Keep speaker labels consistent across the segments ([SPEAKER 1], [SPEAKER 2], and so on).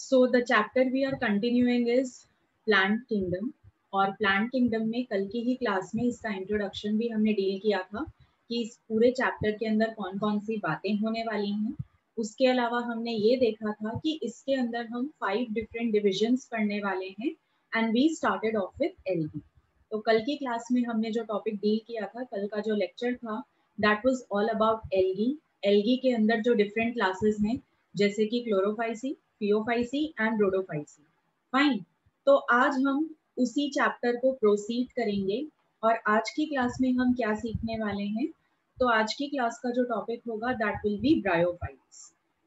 [SPEAKER 1] So the chapter we are continuing is plant kingdom. और plant kingdom में कल की ही क्लास में इसका इंट्रोडक्शन भी हमने डील किया था कि इस पूरे चैप्टर के अंदर कौन कौन सी बातें होने वाली हैं। उसके अलावा हमने ये देखा था कि इसके अंदर हम 5 डिफरेंट डिविजन्स पढ़ने वाले हैं and we started off with algae. तो कल की क्लास में हमने जो टॉपिक डील किया था, कल का जो लेक्चर था, that was all about algae. Algae के अंदर जो डिफरेंट क्लासेस हैं जैसे कि Chlorophyceae, Phaeophyceae and Rhodophyceae. Fine. तो आज हम उसी चैप्टर को प्रोसीड करेंगे और आज की क्लास में हम क्या सीखने वाले हैं। तो आज की क्लास का जो टॉपिक होगा that will be bryophytes.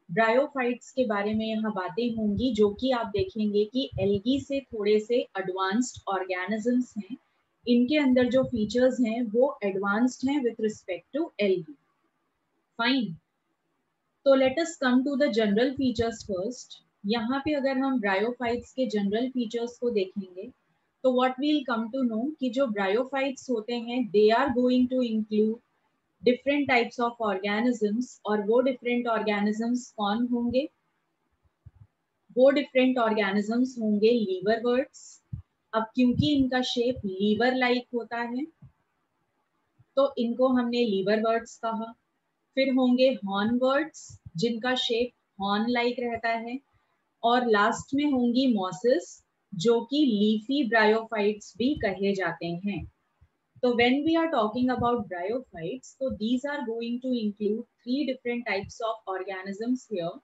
[SPEAKER 1] Bryophytes के बारे में यहाँ बातें होंगी जो कि आप देखेंगे कि एल्गी से थोड़े से एडवांस्ड ऑर्गेनिजम्स हैं। इनके अंदर जो फीचर्स हैं वो एडवांस्ड हैं with respect to algae. Fine. तो let us come to the general features first. यहाँ पे अगर हम ब्रायोफाइट्स के जनरल फीचर्स को देखेंगे तो what will come to know कि जो ब्रायोफाइट्स होते हैं they are going to include different types of organisms. और वो डिफरेंट ऑर्गेनिजम्स कौन होंगे? वो डिफरेंट ऑर्गेनिजम्स होंगे लीवरवर्ट्स। अब क्योंकि इनका शेप लीवर लाइक होता है तो इनको हमने लीवरवर्ट्स कहा। फिर होंगे हॉर्नवर्ट्स जिनका शेप हॉर्न लाइक रहता है। और लास्ट में होंगी मॉसेस जो कि लीफी ब्रायोफाइट्स भी कहे जाते हैं। तो when we are talking about bryophytes तो these are going to include 3 different types of organisms here.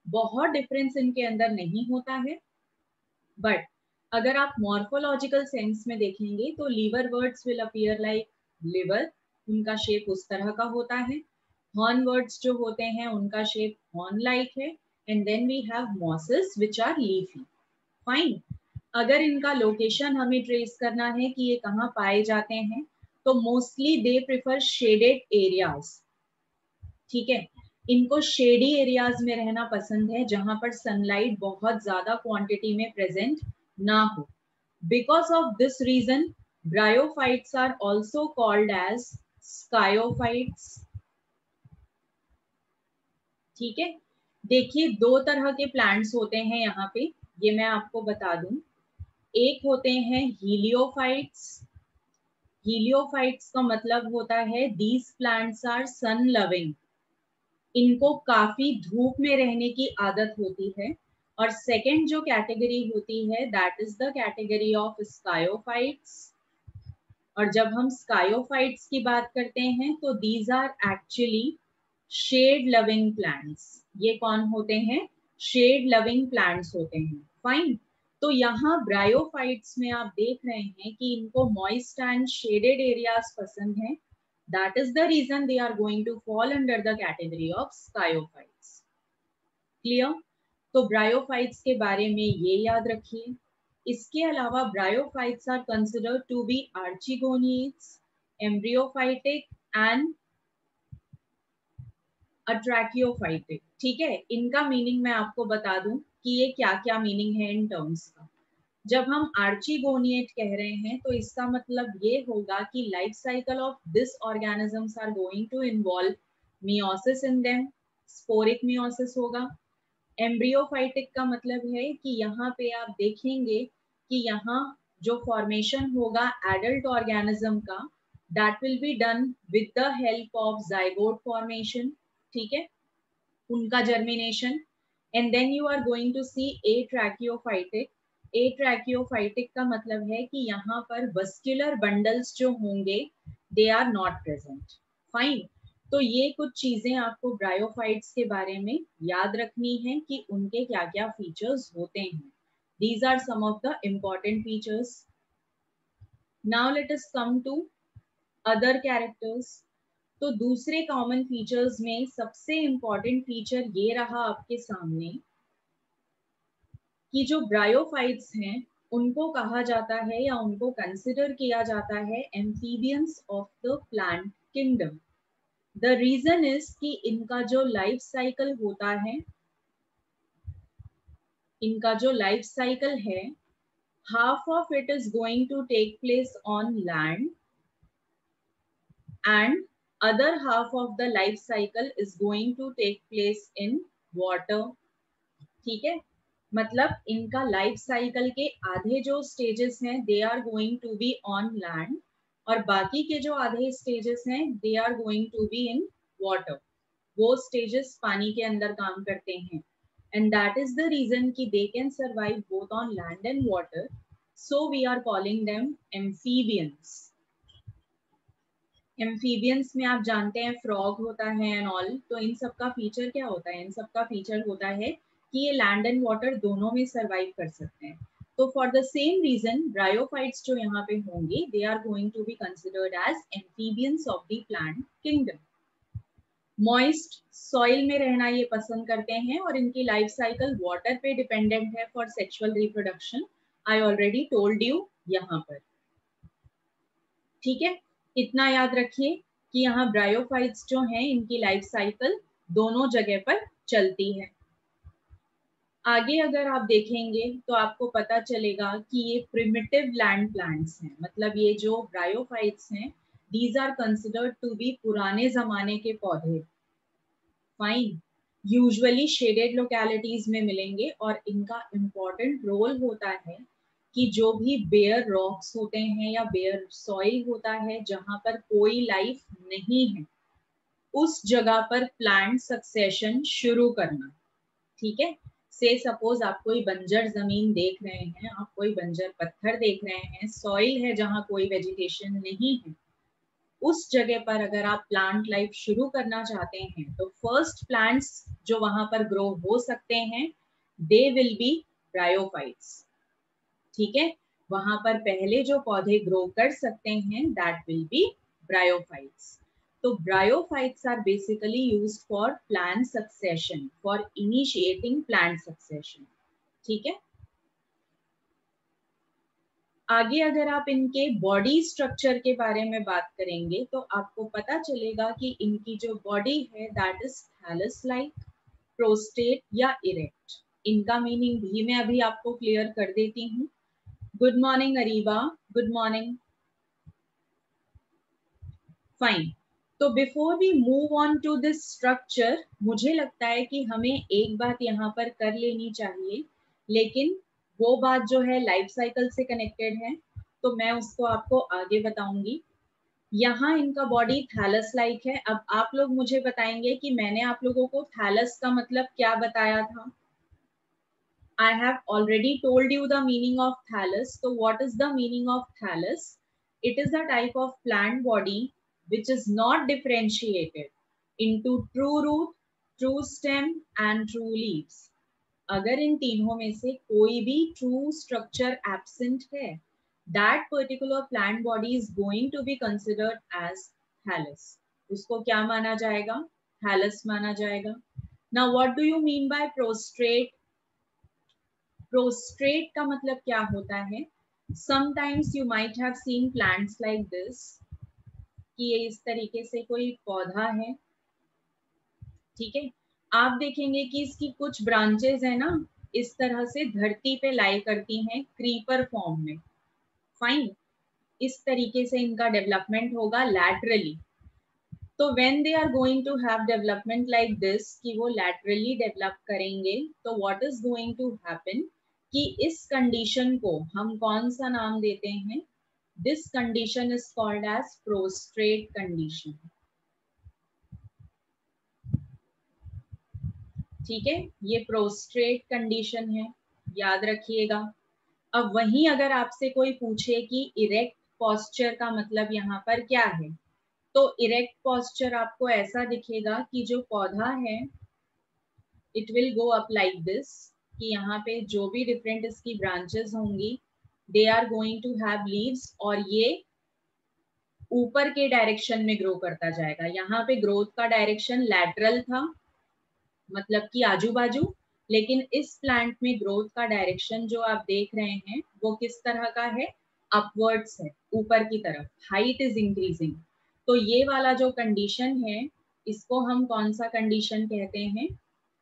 [SPEAKER 1] बहुत डिफरेंस इनके अंदर नहीं होता है, बट अगर आप मॉर्फोलॉजिकल सेंस में देखेंगे तो लीवरवर्ट्स विल अपीयर लाइक लिवर, उनका शेप उस तरह का होता है। हॉर्नवर्ट्स जो होते हैं उनका शेप हॉर्न लाइक है। And then we have mosses which are leafy. Fine. अगर इनका लोकेशन हमें ट्रेस करना है कि ये कहाँ पाए जाते हैं तो mostly they prefer shaded areas. ठीक है, इनको शेडी एरियाज में रहना पसंद है जहां पर सनलाइट बहुत ज्यादा क्वांटिटी में प्रेजेंट ना हो। Because of this reason bryophytes are also called as sciophytes. ठीक है, देखिए 2 तरह के प्लांट्स होते हैं यहाँ पे, ये मैं आपको बता दूं। एक होते हैं हीलियोफाइट्स। हीलियोफाइट्स का मतलब होता है these plants are sun loving. इनको काफी धूप में रहने की आदत होती है। और सेकंड जो कैटेगरी होती है that is the category of sciophytes. और जब हम स्कायोफाइट्स की बात करते हैं तो these are actually shade loving plants. ये कौन होते हैं? शेड लविंग प्लांट्स होते हैं। फाइन। तो यहाँ ब्रायोफाइट्स में आप देख रहे हैं कि इनको मॉइस्ट एंड शेडेड एरियाज पसंद हैं। That is the reason they are going to fall under the category of skyophytes. Clear? तो ब्रायोफाइट्स के बारे में ये याद रखिए। इसके अलावा bryophytes are considered to be archegoniates, embryophytic and atracheophytic. ठीक है, इनका मीनिंग मैं आपको बता दूं कि ये क्या क्या मीनिंग है इन टर्म्स का। जब हम आर्चिगोनिएट कह रहे हैं तो इसका मतलब ये होगा कि life cycle of this organisms are going to involve meiosis in them, sporic meiosis होगा। एम्ब्रियोफाइटिक का मतलब है कि यहाँ पे आप देखेंगे कि यहाँ जो फॉर्मेशन होगा एडल्ट ऑर्गेनिज्म का that will be done with the help of zygote formation. ठीक है, उनका germination. And then you are going to see atracheophytic. Atracheophytic का मतलब है कि यहाँ पर वस्कुलर बंडल्स जो होंगे they are not present. Fine. तो ये कुछ चीजें आपको ब्रायोफाइट्स के बारे में याद रखनी है कि उनके क्या क्या फीचर्स होते हैं। These are some of the important features. Now let us come to other characters. तो दूसरे कॉमन फीचर्स में सबसे इम्पॉर्टेंट फीचर ये रहा आपके सामने कि जो ब्रायोफाइट्स हैं उनको कहा जाता है या उनको कंसिडर किया जाता है amphibians of the plant kingdom. The reason is कि इनका जो लाइफ साइकिल होता है, इनका जो लाइफ साइकिल है, half of it is going to take place on land and other half of the life cycle is going to take place in water. ठीक है, मतलब इनका लाइफ साइकिल के आधे जो स्टेजेस हैं they are going to be on land, और बाकी के जो आधे स्टेजेस हैं they are going to be in water. वो स्टेजेस पानी के अंदर काम करते हैं, and that is the reason कि they can survive both on land and water, so we are calling them amphibians. Amphibians में आप जानते हैं फ्रॉग होता है एंड ऑल, तो इन सब का फीचर क्या होता है? इन सब का फीचर होता है कि ये लैंड एंड वाटर दोनों में सरवाइव कर सकते हैं। तो for the same reason bryophytes जो यहाँ पे होंगे they are going to be considered as amphibians of the plant kingdom. Moist soil में रहना ये पसंद करते हैं और इनकी लाइफ साइकिल वाटर पे डिपेंडेंट है for sexual reproduction. I already told you यहाँ पर। ठीक है, इतना याद रखिए कि यहाँ ब्रायोफाइट्स जो हैं इनकी लाइफ साइकिल दोनों जगह पर चलती है। आगे अगर आप देखेंगे तो आपको पता चलेगा कि ये प्रिमिटिव लैंड प्लांट्स हैं, मतलब ये जो ब्रायोफाइट्स हैं these are considered to be पुराने जमाने के पौधे। फाइन, यूजुअली शेडेड लोकेलिटीज में मिलेंगे और इनका इम्पोर्टेंट रोल होता है कि जो भी बेयर रॉक्स होते हैं या बेयर सॉइल होता है जहां पर कोई लाइफ नहीं है उस जगह पर प्लांट सक्सेशन शुरू करना। ठीक है, से सपोज आप कोई बंजर जमीन देख रहे हैं, आप कोई बंजर पत्थर देख रहे हैं, सॉइल है जहां कोई वेजिटेशन नहीं है, उस जगह पर अगर आप प्लांट लाइफ शुरू करना चाहते हैं तो फर्स्ट प्लांट्स जो वहां पर ग्रो हो सकते हैं दे विल बी ब्रायोफाइट्स। ठीक है, वहां पर पहले जो पौधे ग्रो कर सकते हैं दैट विल बी ब्रायोफाइट्स। तो bryophytes are basically used for plant succession, for initiating plant succession. ठीक है, आगे अगर आप इनके बॉडी स्ट्रक्चर के बारे में बात करेंगे तो आपको पता चलेगा कि इनकी जो बॉडी है that is thallus like, prostrate या इरेक्ट। इनका मीनिंग भी मैं अभी आपको क्लियर कर देती हूँ। Good morning Areeba, good morning. Fine, तो before we move on to this structure मुझे लगता है कि हमें एक बात यहाँ पर कर लेनी चाहिए, लेकिन वो बात जो है लाइफ साइकिल से कनेक्टेड है तो मैं उसको आपको आगे बताऊंगी। यहाँ इनका बॉडी थैलस लाइक है। अब आप लोग मुझे बताएंगे कि मैंने आप लोगों को थैलस का मतलब क्या बताया था। I have already told you the meaning of thallus. So what is the meaning of thallus? It is a type of plant body which is not differentiated into true root, true stem and true leaves. अगर इन तीनों में से कोई भी true structure absent है, that particular plant body is going to be considered as thallus. उसको क्या माना जाएगा? Thallus माना जाएगा. Now what do you mean by prostrate? Prostate का मतलब क्या होता है? Sometimes you might have seen plants like this, कि ये इस तरीके से कोई पौधा है। ठीक है, आप देखेंगे कि इसकी कुछ ब्रांचेस है ना इस तरह से धरती पे लाई करती हैं क्रीपर फॉर्म में। फाइन, इस तरीके से इनका डेवलपमेंट होगा लैटरली। तो when they are going to have development like this कि वो लैटरली डेवलप करेंगे तो what is going to happen कि इस कंडीशन को हम कौन सा नाम देते हैं? This condition is called as prostrate condition. ठीक है, ये प्रोस्ट्रेट कंडीशन है, याद रखिएगा। अब वहीं अगर आपसे कोई पूछे कि इरेक्ट पोस्चर का मतलब यहाँ पर क्या है, तो इरेक्ट पोस्चर आपको ऐसा दिखेगा कि जो पौधा है it will go up like this, कि यहाँ पे जो भी डिफरेंट इसकी ब्रांचेस होंगी they are going to have leaves और ये ऊपर के डायरेक्शन में ग्रो करता जाएगा। यहाँ पे ग्रोथ का डायरेक्शन लैटरल था, मतलब कि आजू बाजू, लेकिन इस प्लांट में ग्रोथ का डायरेक्शन जो आप देख रहे हैं वो किस तरह का है? अपवर्ड्स है, ऊपर की तरफ, हाइट इज इंक्रीजिंग। तो ये वाला जो कंडीशन है इसको हम कौन सा कंडीशन कहते हैं?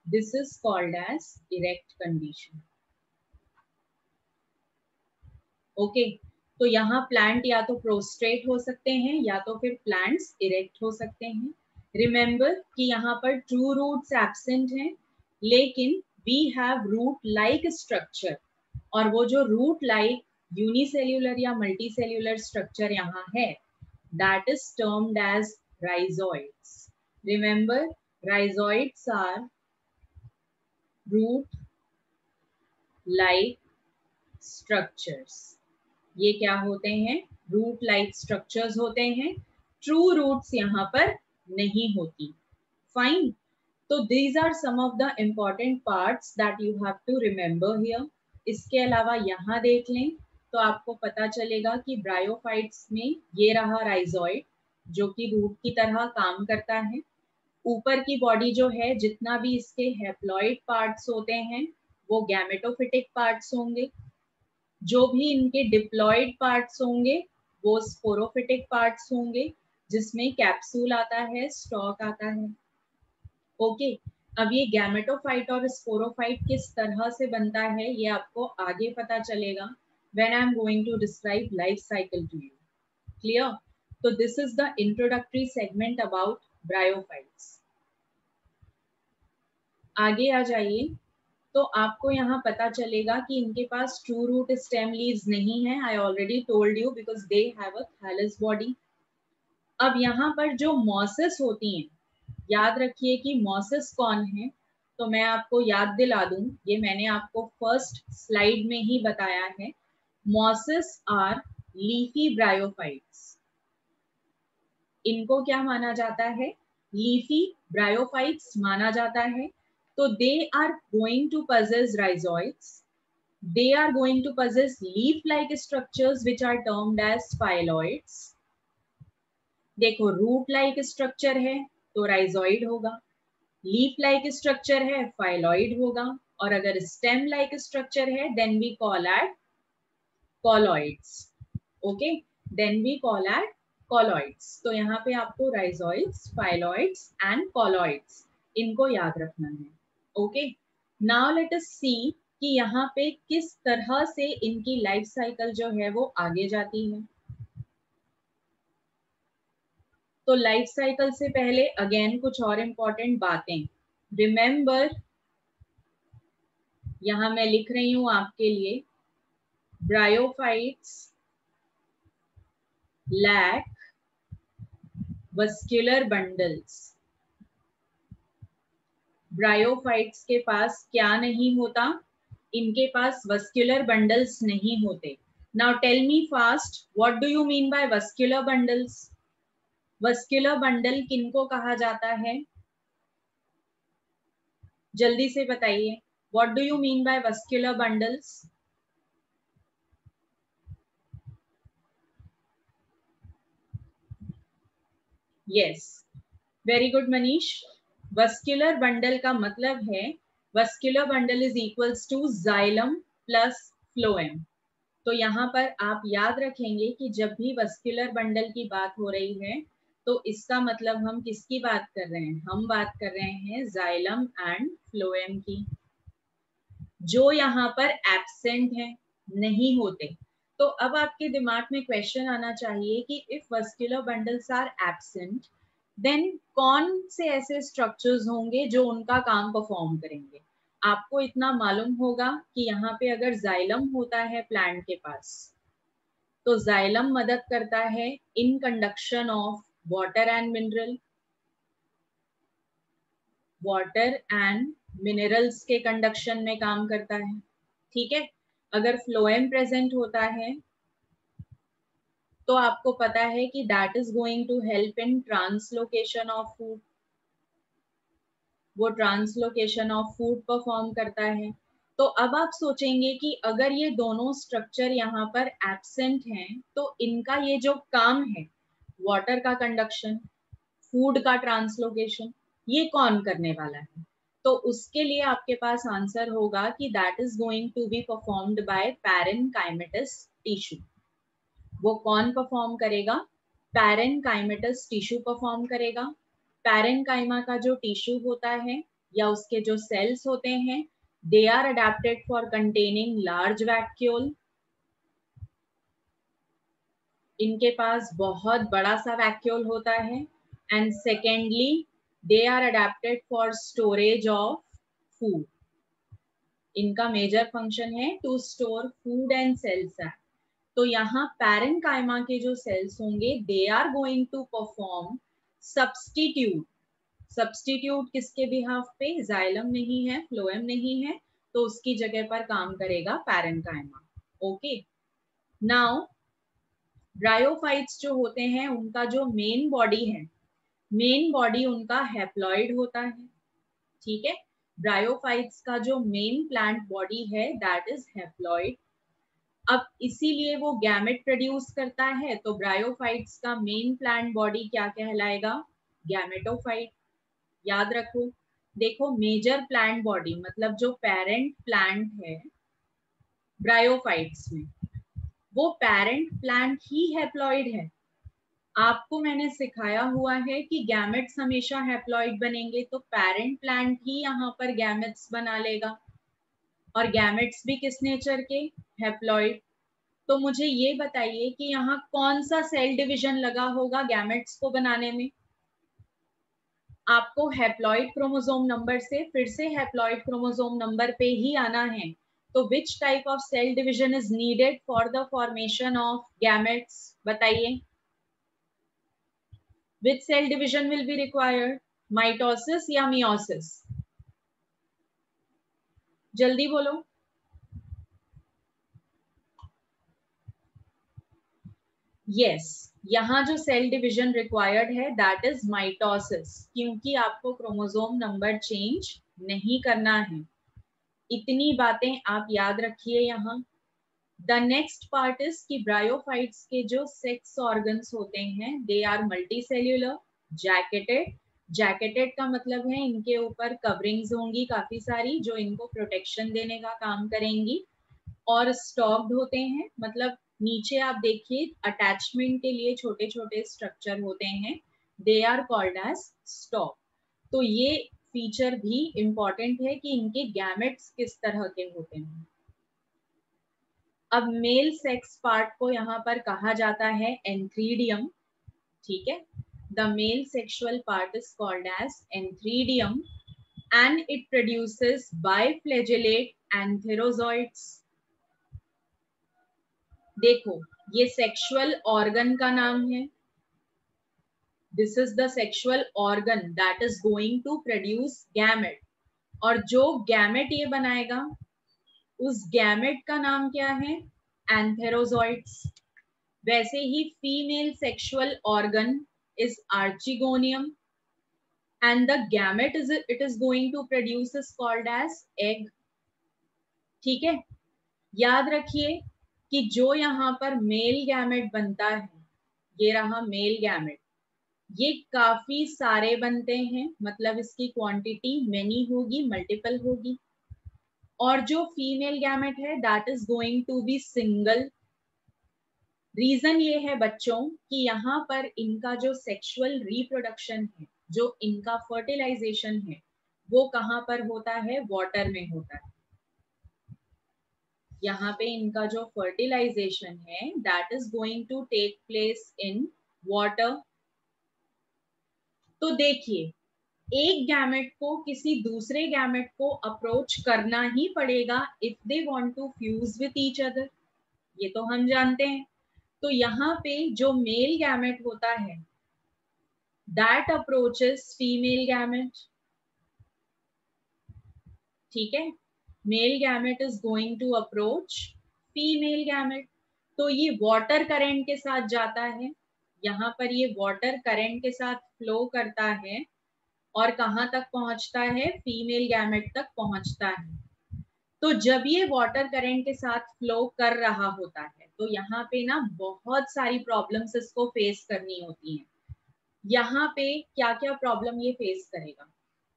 [SPEAKER 1] This is called as erect condition. Okay, तो यहाँ प्लांट या तो प्रोस्ट्रेट हो सकते हैं या तो फिर प्लांट्स इरेक्ट हो सकते हैं। रिमेंबर कि यहाँ पर ट्रू रूट्स एब्सेंट हैं, लेकिन we have root like structure, और वो जो रूट लाइक यूनिसेल्यूलर या मल्टीसेल्यूलर स्ट्रक्चर यहाँ है, that is termed as rhizoids. Remember, rhizoids are root like structures. ये क्या होते हैं? रूट लाइक स्ट्रक्चर्स होते हैं. ट्रू रूट्स यहाँ पर नहीं होती. फाइन. तो these are some of the important parts that you have to remember here. इसके अलावा यहाँ देख लें तो आपको पता चलेगा कि ब्रायोफाइट्स में ये रहा राइजोइड, जो कि रूट की तरह काम करता है. ऊपर की बॉडी जो है, जितना भी इसके हैप्लॉइड पार्ट्स होते हैं वो गैमेटोफिटिक पार्ट्स होंगे. जो भी इनके डिप्लॉइड पार्ट्स होंगे वो स्पोरोफिटिक पार्ट्स होंगे, जिसमें कैप्सूल आता है, स्टॉक आता है. ओके. अब ये गैमेटोफाइट और स्पोरोफाइट किस तरह से बनता है ये आपको आगे पता चलेगा when I am going to describe life cycle to you. Clear? तो this is the introductory segment about bryophytes. आगे आ जाइए. तो आपको यहाँ पता चलेगा कि इनके पास ट्रू रूट स्टेम लीव्स नहीं है. I already told you because they have a thallus body. अब यहाँ पर जो मॉसेस होती हैं, याद रखिए कि मॉसेस कौन है. तो मैं आपको याद दिला दूं, ये मैंने आपको फर्स्ट स्लाइड में ही बताया है. Mosses are leafy bryophytes. इनको क्या माना जाता है? लीफी ब्रायोफाइट्स माना जाता है. तो they are going to possess rhizoids. They are going to possess leaf-like structures which are termed as phylloids. देखो, रूट लाइक स्ट्रक्चर है तो राइजोइड होगा, लीफ लाइक स्ट्रक्चर है फाइलॉइड होगा, और अगर स्टेम लाइक स्ट्रक्चर है then we call it cauloids. Okay, then we call it cauloids. तो यहाँ पे आपको राइजोइड्स, फाइलॉइड्स एंड कॉलॉइड्स, इनको याद रखना है. ओके. नाउ लेट अस सी कि यहाँ पे किस तरह से इनकी लाइफ साइकिल जो है वो आगे जाती है. तो लाइफ साइकिल से पहले अगेन कुछ और इम्पोर्टेंट बातें. रिमेंबर, यहां मैं लिख रही हूं आपके लिए, bryophytes lack vascular bundles. Bryophytes के पास क्या नहीं होता? इनके पास वस्क्यूलर बंडल्स नहीं होते. Now tell me fast, what do you mean by vascular bundles? Vascular bundle किनको कहा जाता है? जल्दी से बताइए, what do you mean by vascular bundles? Yes, very good Manish. Vascular bundle का मतलब है, vascular bundle is equals to xylem plus phloem. तो यहाँ पर आप याद रखेंगे कि जब भी वस्क्यूलर बंडल की बात हो रही है तो इसका मतलब हम किसकी बात कर रहे हैं? हम बात कर रहे हैं जाइलम एंड फ्लोएम की, जो यहाँ पर एब्सेंट है, नहीं होते. तो अब आपके दिमाग में क्वेश्चन आना चाहिए कि if vascular bundles are absent then कौन से ऐसे स्ट्रक्चर्स होंगे जो उनका काम परफॉर्म करेंगे. आपको इतना मालूम होगा कि यहाँ पे अगर जाइलम होता है प्लांट के पास, तो जाइलम मदद करता है in conduction of water and mineral, water and minerals के कंडक्शन में काम करता है. ठीक है. अगर फ्लोएम प्रेजेंट होता है तो आपको पता है कि that is going to help in translocation of food. वो ट्रांसलोकेशन ऑफ फूड परफॉर्म करता है. तो अब आप सोचेंगे कि अगर ये दोनों स्ट्रक्चर यहाँ पर एब्सेंट हैं तो इनका ये जो काम है, वाटर का कंडक्शन, फूड का ट्रांसलोकेशन, ये कौन करने वाला है? तो उसके लिए आपके पास आंसर होगा कि that is going to be performed by parenchymatous tissue. वो कौन परफॉर्म करेगा? पैरेनकाइमेटस टिश्यू परफॉर्म करेगा. पैरेनकाइमा का जो टिश्यू होता है या उसके जो सेल्स होते हैं, they are adapted for containing large vacuole. इनके पास बहुत बड़ा सा वैक्यूल होता है. And secondly, they are adapted for storage of food. इनका मेजर फंक्शन है to store food and cell sac. तो यहाँ पैरेन्काइमा के जो सेल्स होंगे they are going to perform substitute. Substitute किसके बिहाफ पे? जाइलम नहीं है, फ्लोएम नहीं है, तो उसकी जगह पर काम करेगा पैरेन्काइमा। ओके, नाउ ब्रायोफाइट्स जो होते हैं उनका जो मेन बॉडी है, मेन बॉडी उनका हैप्लॉइड होता है। ठीक है, ब्रायोफाइट्स का जो मेन प्लांट बॉडी है दैट इज हैप्लॉइड। अब इसीलिए वो गैमेट प्रोड्यूस करता है, तो ब्रायोफाइट्स का मेन प्लांट बॉडी क्या कहलाएगा? गैमेटोफाइट। याद रखो, देखो मेजर प्लांट बॉडी मतलब जो पेरेंट प्लांट है ब्रायोफाइट्स में, वो पेरेंट प्लांट ही हैप्लॉइड है। आपको मैंने सिखाया हुआ है कि गैमेट्स हमेशा हैप्लॉइड बनेंगे, तो पेरेंट प्लांट ही यहाँ पर गैमेट्स बना लेगा, और गैमेट्स भी किस नेचर के? हैप्लॉइड। तो मुझे ये बताइए कि यहाँ कौन सा सेल डिवीजन लगा होगा गैमेट्स को बनाने में? आपको हैप्लॉइड क्रोमोसोम नंबर से फिर से हैप्लॉइड क्रोमोसोम नंबर पे ही आना है। तो which type of cell division is needed for the formation of gametes? बताइए, which cell division will be required? Mitosis या मियोसिस? जल्दी बोलो। यस, यहाँ जो सेल डिवीजन रिक्वायर्ड है दैट इज माइटोसिस, क्योंकि आपको क्रोमोसोम नंबर चेंज नहीं करना है। इतनी बातें आप याद रखिए यहाँ। द नेक्स्ट पार्ट इज कि ब्रायोफाइट्स के जो सेक्स ऑर्गन्स होते हैं they are multicellular, jacketed. Jacketed का मतलब है इनके ऊपर कवरिंग्स होंगी काफी सारी जो इनको प्रोटेक्शन देने का काम करेंगी, और स्टॉक्ड होते हैं, मतलब नीचे आप देखिए अटैचमेंट के लिए छोटे छोटे स्ट्रक्चर होते हैं, they are called as stalk. तो ये फीचर भी इंपॉर्टेंट है कि इनके गैमेट्स किस तरह के होते हैं। अब मेल सेक्स पार्ट को यहाँ पर कहा जाता है एंथ्रीडियम। ठीक है, the male sexual part is called as antheridium and it produces biflagellate antherozoids. देखो, ये सेक्सुअल ऑर्गन का नाम है, this is the sexual organ that is going to produce gamete, और जो गैमेट ये बनाएगा उस गैमेट का नाम क्या है? एंथेरोजॉइड्स। वैसे ही female sexual organ is archegonium and the gamete is it is going to produce is called as egg. ठीक है, याद रखिए कि जो यहाँ पर मेल गैमेट बनता है, ये रहा मेल गैमेट, ये काफी सारे बनते हैं, मतलब इसकी क्वांटिटी मेनी होगी, मल्टीपल होगी। और जो फीमेल गैमेट है that is going to be single. Reason ये है बच्चों कि यहाँ पर इनका जो सेक्सुअल रिप्रोडक्शन है, जो इनका फर्टिलाइजेशन है, वो कहाँ पर होता है? वाटर में होता है। यहाँ पे इनका जो फर्टिलाइजेशन है that is going to take place in water. तो देखिए, एक गैमेट को किसी दूसरे गैमेट को अप्रोच करना ही पड़ेगा if they want to fuse with each other, ये तो हम जानते हैं। तो यहाँ पे जो मेल गैमेट होता है दैट अप्रोचेस फीमेल गैमेट। ठीक है, male gamete is going to approach female gamete. तो ये वाटर करंट के साथ जाता है, यहाँ पर ये वाटर करंट के साथ फ्लो करता है और कहाँ तक पहुंचता है? फीमेल गैमेट तक पहुंचता है। तो जब ये वाटर करंट के साथ फ्लो कर रहा होता है तो यहाँ पे ना बहुत सारी प्रॉब्लम्स इसको फेस करनी होती हैं। यहाँ पे क्या क्या प्रॉब्लम ये फेस करेगा?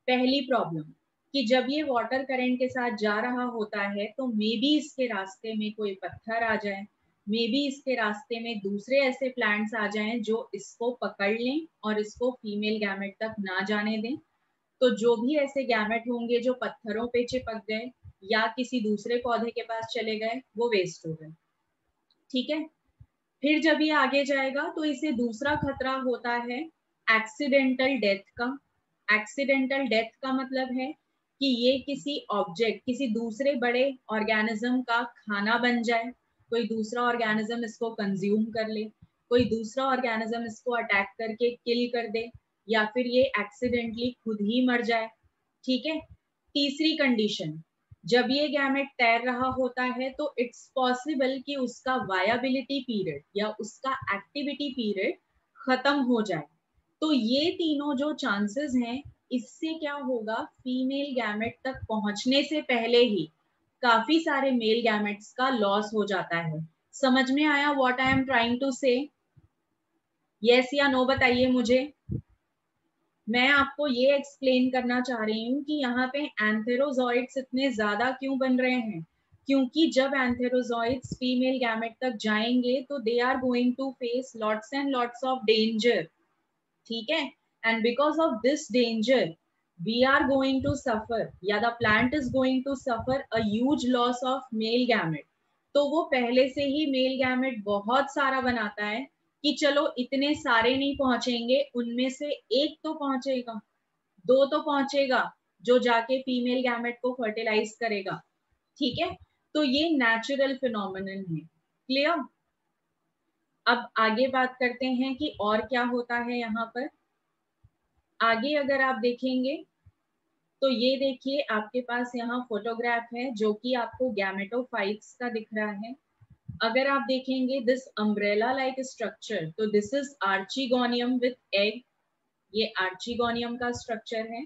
[SPEAKER 1] पहली प्रॉब्लम कि जब ये वाटर करंट के साथ जा रहा होता है तो मे बी इसके रास्ते में कोई पत्थर आ जाए, मे बी इसके रास्ते में दूसरे ऐसे प्लांट्स आ जाएं जो इसको पकड़ लें और इसको फीमेल गैमेट तक ना जाने दें। तो जो भी ऐसे गैमेट होंगे जो पत्थरों पे चिपक गए या किसी दूसरे पौधे के पास चले गए, वो वेस्ट हो गए। ठीक है, फिर जब ये आगे जाएगा तो इसे दूसरा खतरा होता है एक्सीडेंटल डेथ का। एक्सीडेंटल डेथ का मतलब है कि ये किसी ऑब्जेक्ट, किसी दूसरे बड़े ऑर्गेनिज्म का खाना बन जाए, कोई दूसरा ऑर्गेनिज्म इसको कंज्यूम कर ले, कोई दूसरा ऑर्गेनिज्म इसको अटैक करके किल कर दे, या फिर ये एक्सीडेंटली खुद ही मर जाए। ठीक है। तीसरी कंडीशन, जब ये गैमेट तैर रहा होता है तो इट्स पॉसिबल कि उसका वायबिलिटी पीरियड या उसका एक्टिविटी पीरियड खत्म हो जाए। तो ये तीनों जो चांसेस हैं, इससे क्या होगा, फीमेल गैमेट तक पहुंचने से पहले ही काफी सारे मेल गैमेट्स का लॉस हो जाता है। समझ में आया what I am trying to say? Yes या नो बताइए मुझे। मैं आपको ये एक्सप्लेन करना चाह रही हूँ कि यहाँ पे एंथेरोजॉइड्स इतने ज्यादा क्यों बन रहे हैं, क्योंकि जब एंथेरोजॉइड्स फीमेल गैमेट तक जाएंगे तो they are going to face lots and lots of danger. ठीक है। And because of this danger we are going to suffer, या the plant is going to suffer a huge loss of male gamete. तो वो पहले से ही male gamete बहुत सारा बनाता है कि चलो इतने सारे नहीं पहुंचेंगे, उनमें से एक तो पहुंचेगा, दो तो पहुंचेगा जो जाके फीमेल गैमेट को फर्टिलाइज करेगा। ठीक है। तो ये नेचुरल फिनोमिनन है। क्लियर? अब आगे बात करते हैं कि और क्या होता है यहाँ पर। आगे अगर आप देखेंगे तो ये देखिए आपके पास यहाँ फोटोग्राफ है जो कि आपको गैमेटोफाइट्स का दिख रहा है। अगर आप देखेंगे दिस अम्ब्रेला लाइक स्ट्रक्चर, तो this is archegonium with egg. ये आर्चिगोनियम का स्ट्रक्चर है।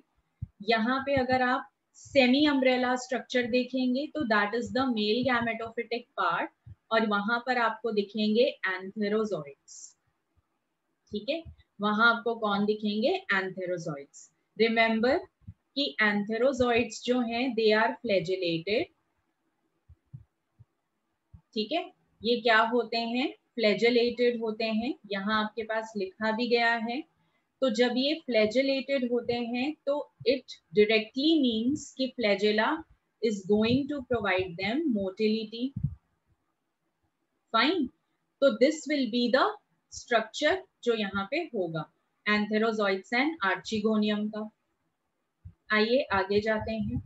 [SPEAKER 1] यहाँ पे अगर आप सेमी अम्ब्रेला स्ट्रक्चर देखेंगे तो that is the male gametophytic part, और वहां पर आपको दिखेंगे एंथेरोजॉइड्स। ठीक है। वहां आपको कौन दिखेंगे? एंथेरोजॉइड्स। रिमेंबर कि एंथेरोजॉइड्स जो हैं दे आर फ्लैजिलेटेड। ठीक है। ये क्या होते हैं? फ्लैजिलेटेड होते हैं। यहाँ आपके पास लिखा भी गया है। तो जब ये फ्लैजिलेटेड होते हैं तो इट डायरेक्टली मीन्स कि flagella is going to provide them motility. Fine. तो this will be the structure जो यहाँ पे होगा, एंथेरोजॉइड्स एंड आर्चिगोनियम का। आइए आगे जाते हैं।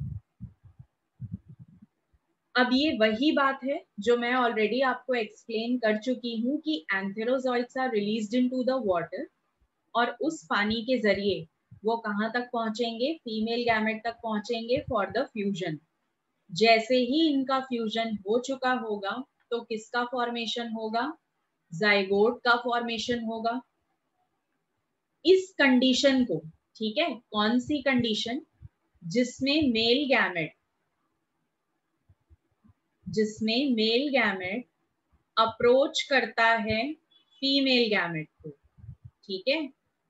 [SPEAKER 1] अब ये वही बात है जो मैं ऑलरेडी आपको एक्सप्लेन कर चुकी हूँ कि antherozoids are released into the water, और उस पानी के जरिए वो कहाँ तक पहुंचेंगे? फीमेल गैमेट तक पहुंचेंगे फॉर द फ्यूजन। जैसे ही इनका फ्यूजन हो चुका होगा तो किसका फॉर्मेशन होगा? जाइगोट का फॉर्मेशन होगा। इस कंडीशन को, ठीक है, कौन सी कंडीशन? जिसमें मेल गैमेट अप्रोच करता है फीमेल गैमेट को। ठीक है।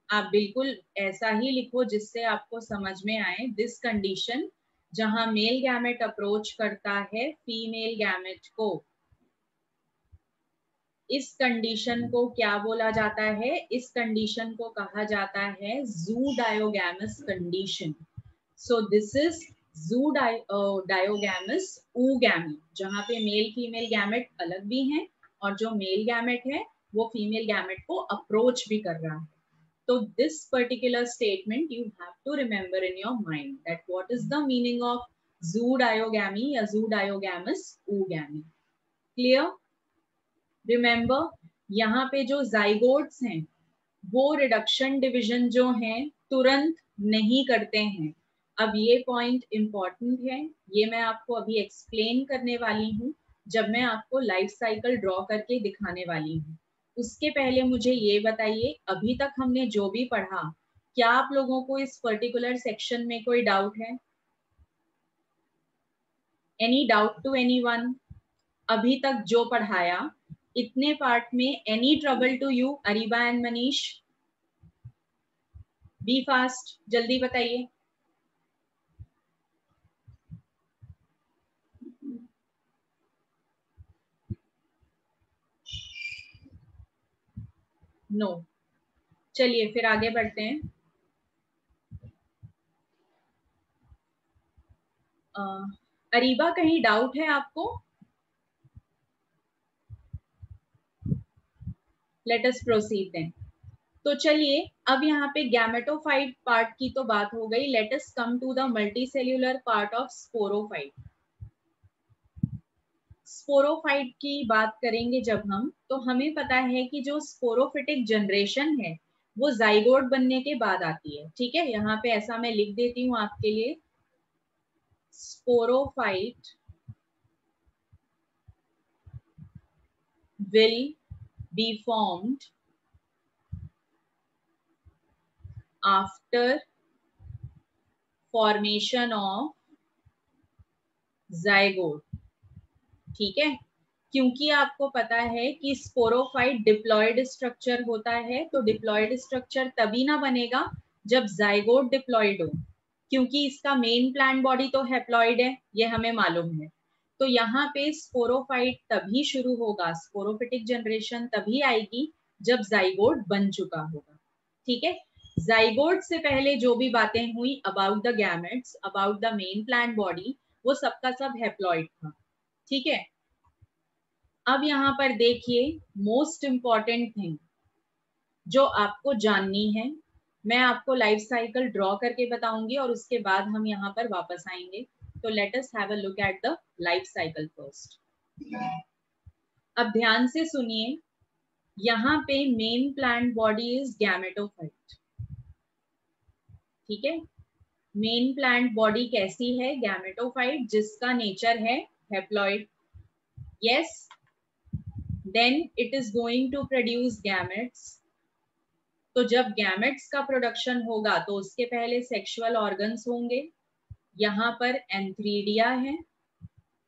[SPEAKER 1] आप बिल्कुल ऐसा ही लिखो जिससे आपको समझ में आए। दिस कंडीशन, जहां मेल गैमेट अप्रोच करता है फीमेल गैमेट को, इस कंडीशन को क्या बोला जाता है? इस कंडीशन को कहा जाता है zooidogamous condition. So this is zooidogamous oogamy, जहां पे मेल फीमेल गैमेट अलग भी हैं और जो मेल गैमेट है वो फीमेल गैमेट को अप्रोच भी कर रहा है। So this particular statement you have to remember in your mind, that what is the meaning of zoodiogamy या zoodaiogamous oogamy. Clear? Remember, यहाँ पे जो जाइगोट्स हैं वो रिडक्शन डिविजन जो है तुरंत नहीं करते हैं। अब ये पॉइंट इंपॉर्टेंट है, ये मैं आपको अभी एक्सप्लेन करने वाली हूँ जब मैं आपको लाइफ साइकिल ड्रॉ करके दिखाने वाली हूँ। उसके पहले मुझे ये बताइए, अभी तक हमने जो भी पढ़ा, क्या आप लोगों को इस पर्टिकुलर सेक्शन में कोई डाउट है? Any doubt to anyone? अभी तक जो पढ़ाया इतने पार्ट में, any trouble to you? Areeba and Manish, be fast, जल्दी बताइए। नो। चलिए फिर आगे बढ़ते हैं। अरीबा, कहीं डाउट है आपको? Let us proceed then. तो चलिए अब यहाँ पे गैमेटोफाइट पार्ट की तो बात हो गई, let us come to the multicellular part of sporophyte. Sporophyte की बात करेंगे जब हम, तो हमें पता है कि जो स्पोरोफिटिक जनरेशन है वो जाइगोट बनने के बाद आती है। ठीक है, यहाँ पे ऐसा मैं लिख देती हूँ आपके लिए, sporophyte will be formed after formation of zygote। ठीक है, क्योंकि आपको पता है कि स्पोरोफाइट डिप्लॉयड स्ट्रक्चर होता है, तो डिप्लॉयड स्ट्रक्चर तभी ना बनेगा जब जाइगोट डिप्लॉयड हो, क्योंकि इसका मेन प्लांट बॉडी तो हैप्लॉयड है, ये हमें मालूम है। तो यहाँ पे स्पोरोफाइट तभी शुरू होगा, स्पोरोफिटिक जनरेशन तभी आएगी जब जाइगोट बन चुका होगा। ठीक है, जाइगोट से पहले जो भी बातें हुई about the gametes, about the main plant body, वो सबका सब हैप्लॉयड था। ठीक है, अब यहाँ पर देखिए मोस्ट इंपॉर्टेंट थिंग जो आपको जाननी है, मैं आपको लाइफ साइकिल ड्रॉ करके बताऊंगी और उसके बाद हम यहाँ पर वापस आएंगे। तो let us have a look at the life cycle first. अब ध्यान से सुनिए, यहाँ पे main plant body is gametophyte. ठीक है, मेन प्लांट बॉडी कैसी है? गैमेटोफाइट, जिसका नेचर है haploid. Yes, then it is going to produce gametes। तो जब गैमेट्स का प्रोडक्शन होगा तो उसके पहले सेक्सुअल ऑर्गन्स होंगे, यहाँ पर एंथ्रीडिया है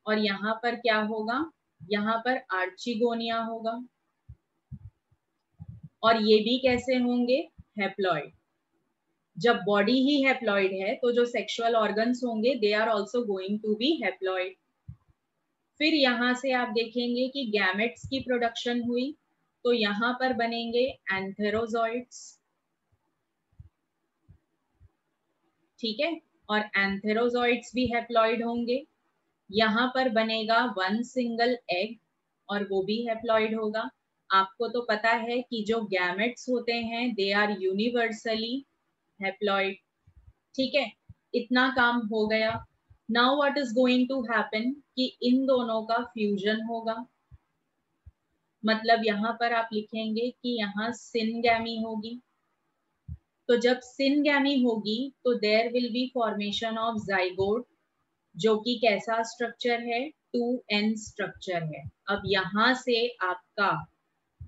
[SPEAKER 1] और यहाँ पर क्या होगा? यहाँ पर आर्चिगोनिया होगा, और ये भी कैसे होंगे? हैप्लॉइड। जब बॉडी ही हैप्लॉइड है तो जो सेक्सुअल ऑर्गन्स होंगे they are also going to be haploid. फिर यहाँ से आप देखेंगे कि गैमेट्स की प्रोडक्शन हुई, तो यहाँ पर बनेंगे एंथेरोजॉइड्स। ठीक है, और एंथेरोजॉइड्स भी हैप्लॉइड होंगे। यहाँ पर बनेगा वन सिंगल एग और वो भी हैप्लॉइड होगा। आपको तो पता है कि जो गैमेट्स होते हैं दे आर यूनिवर्सली हैप्लॉइड। ठीक है, इतना काम हो गया। Now what is going to happen कि इन दोनों का फ्यूजन होगा। मतलब यहाँ पर आप लिखेंगे कि यहाँ सिनगैमी होगी। तो जब सिनगैमी होगी तो there will be formation of zygote, जो कि कैसा स्ट्रक्चर है? 2n स्ट्रक्चर है। अब यहाँ से आपका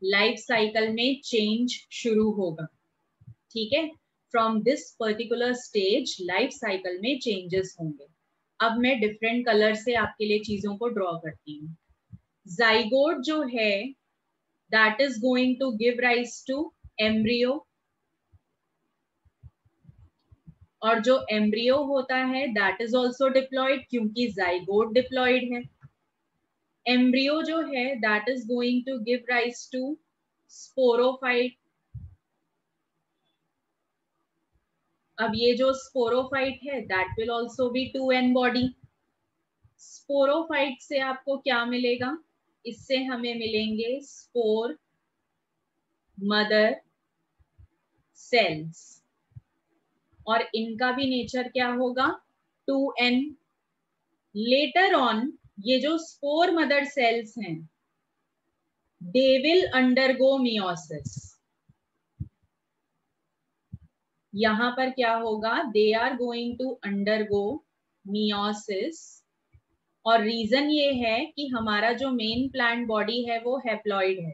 [SPEAKER 1] लाइफ साइकिल में चेंज शुरू होगा। ठीक है, from this particular stage life cycle में चेंजेस होंगे। अब मैं डिफरेंट कलर से आपके लिए चीजों को ड्रॉ करती हूँ। जाइगोट जो है that is going to give rise to embryo, और जो एम्ब्रियो होता है दैट इज ऑल्सो डिप्लॉयड, क्योंकि जाइगोट डिप्लॉयड है। एम्ब्रियो जो है that is going to give rise to sporophyte. अब ये जो स्पोरोफाइट है that will also be 2n body. Sporophyte से आपको क्या मिलेगा? इससे हमें मिलेंगे स्पोर मदर सेल्स, और इनका भी नेचर क्या होगा? 2n। लेटर ऑन ये जो स्पोर मदर सेल्स हैं दे विल अंडरगो मियोसिस। यहाँ पर क्या होगा? They are going to undergo meiosis, और रीजन ये है कि हमारा जो मेन प्लांट बॉडी है वो हैप्लॉइड है,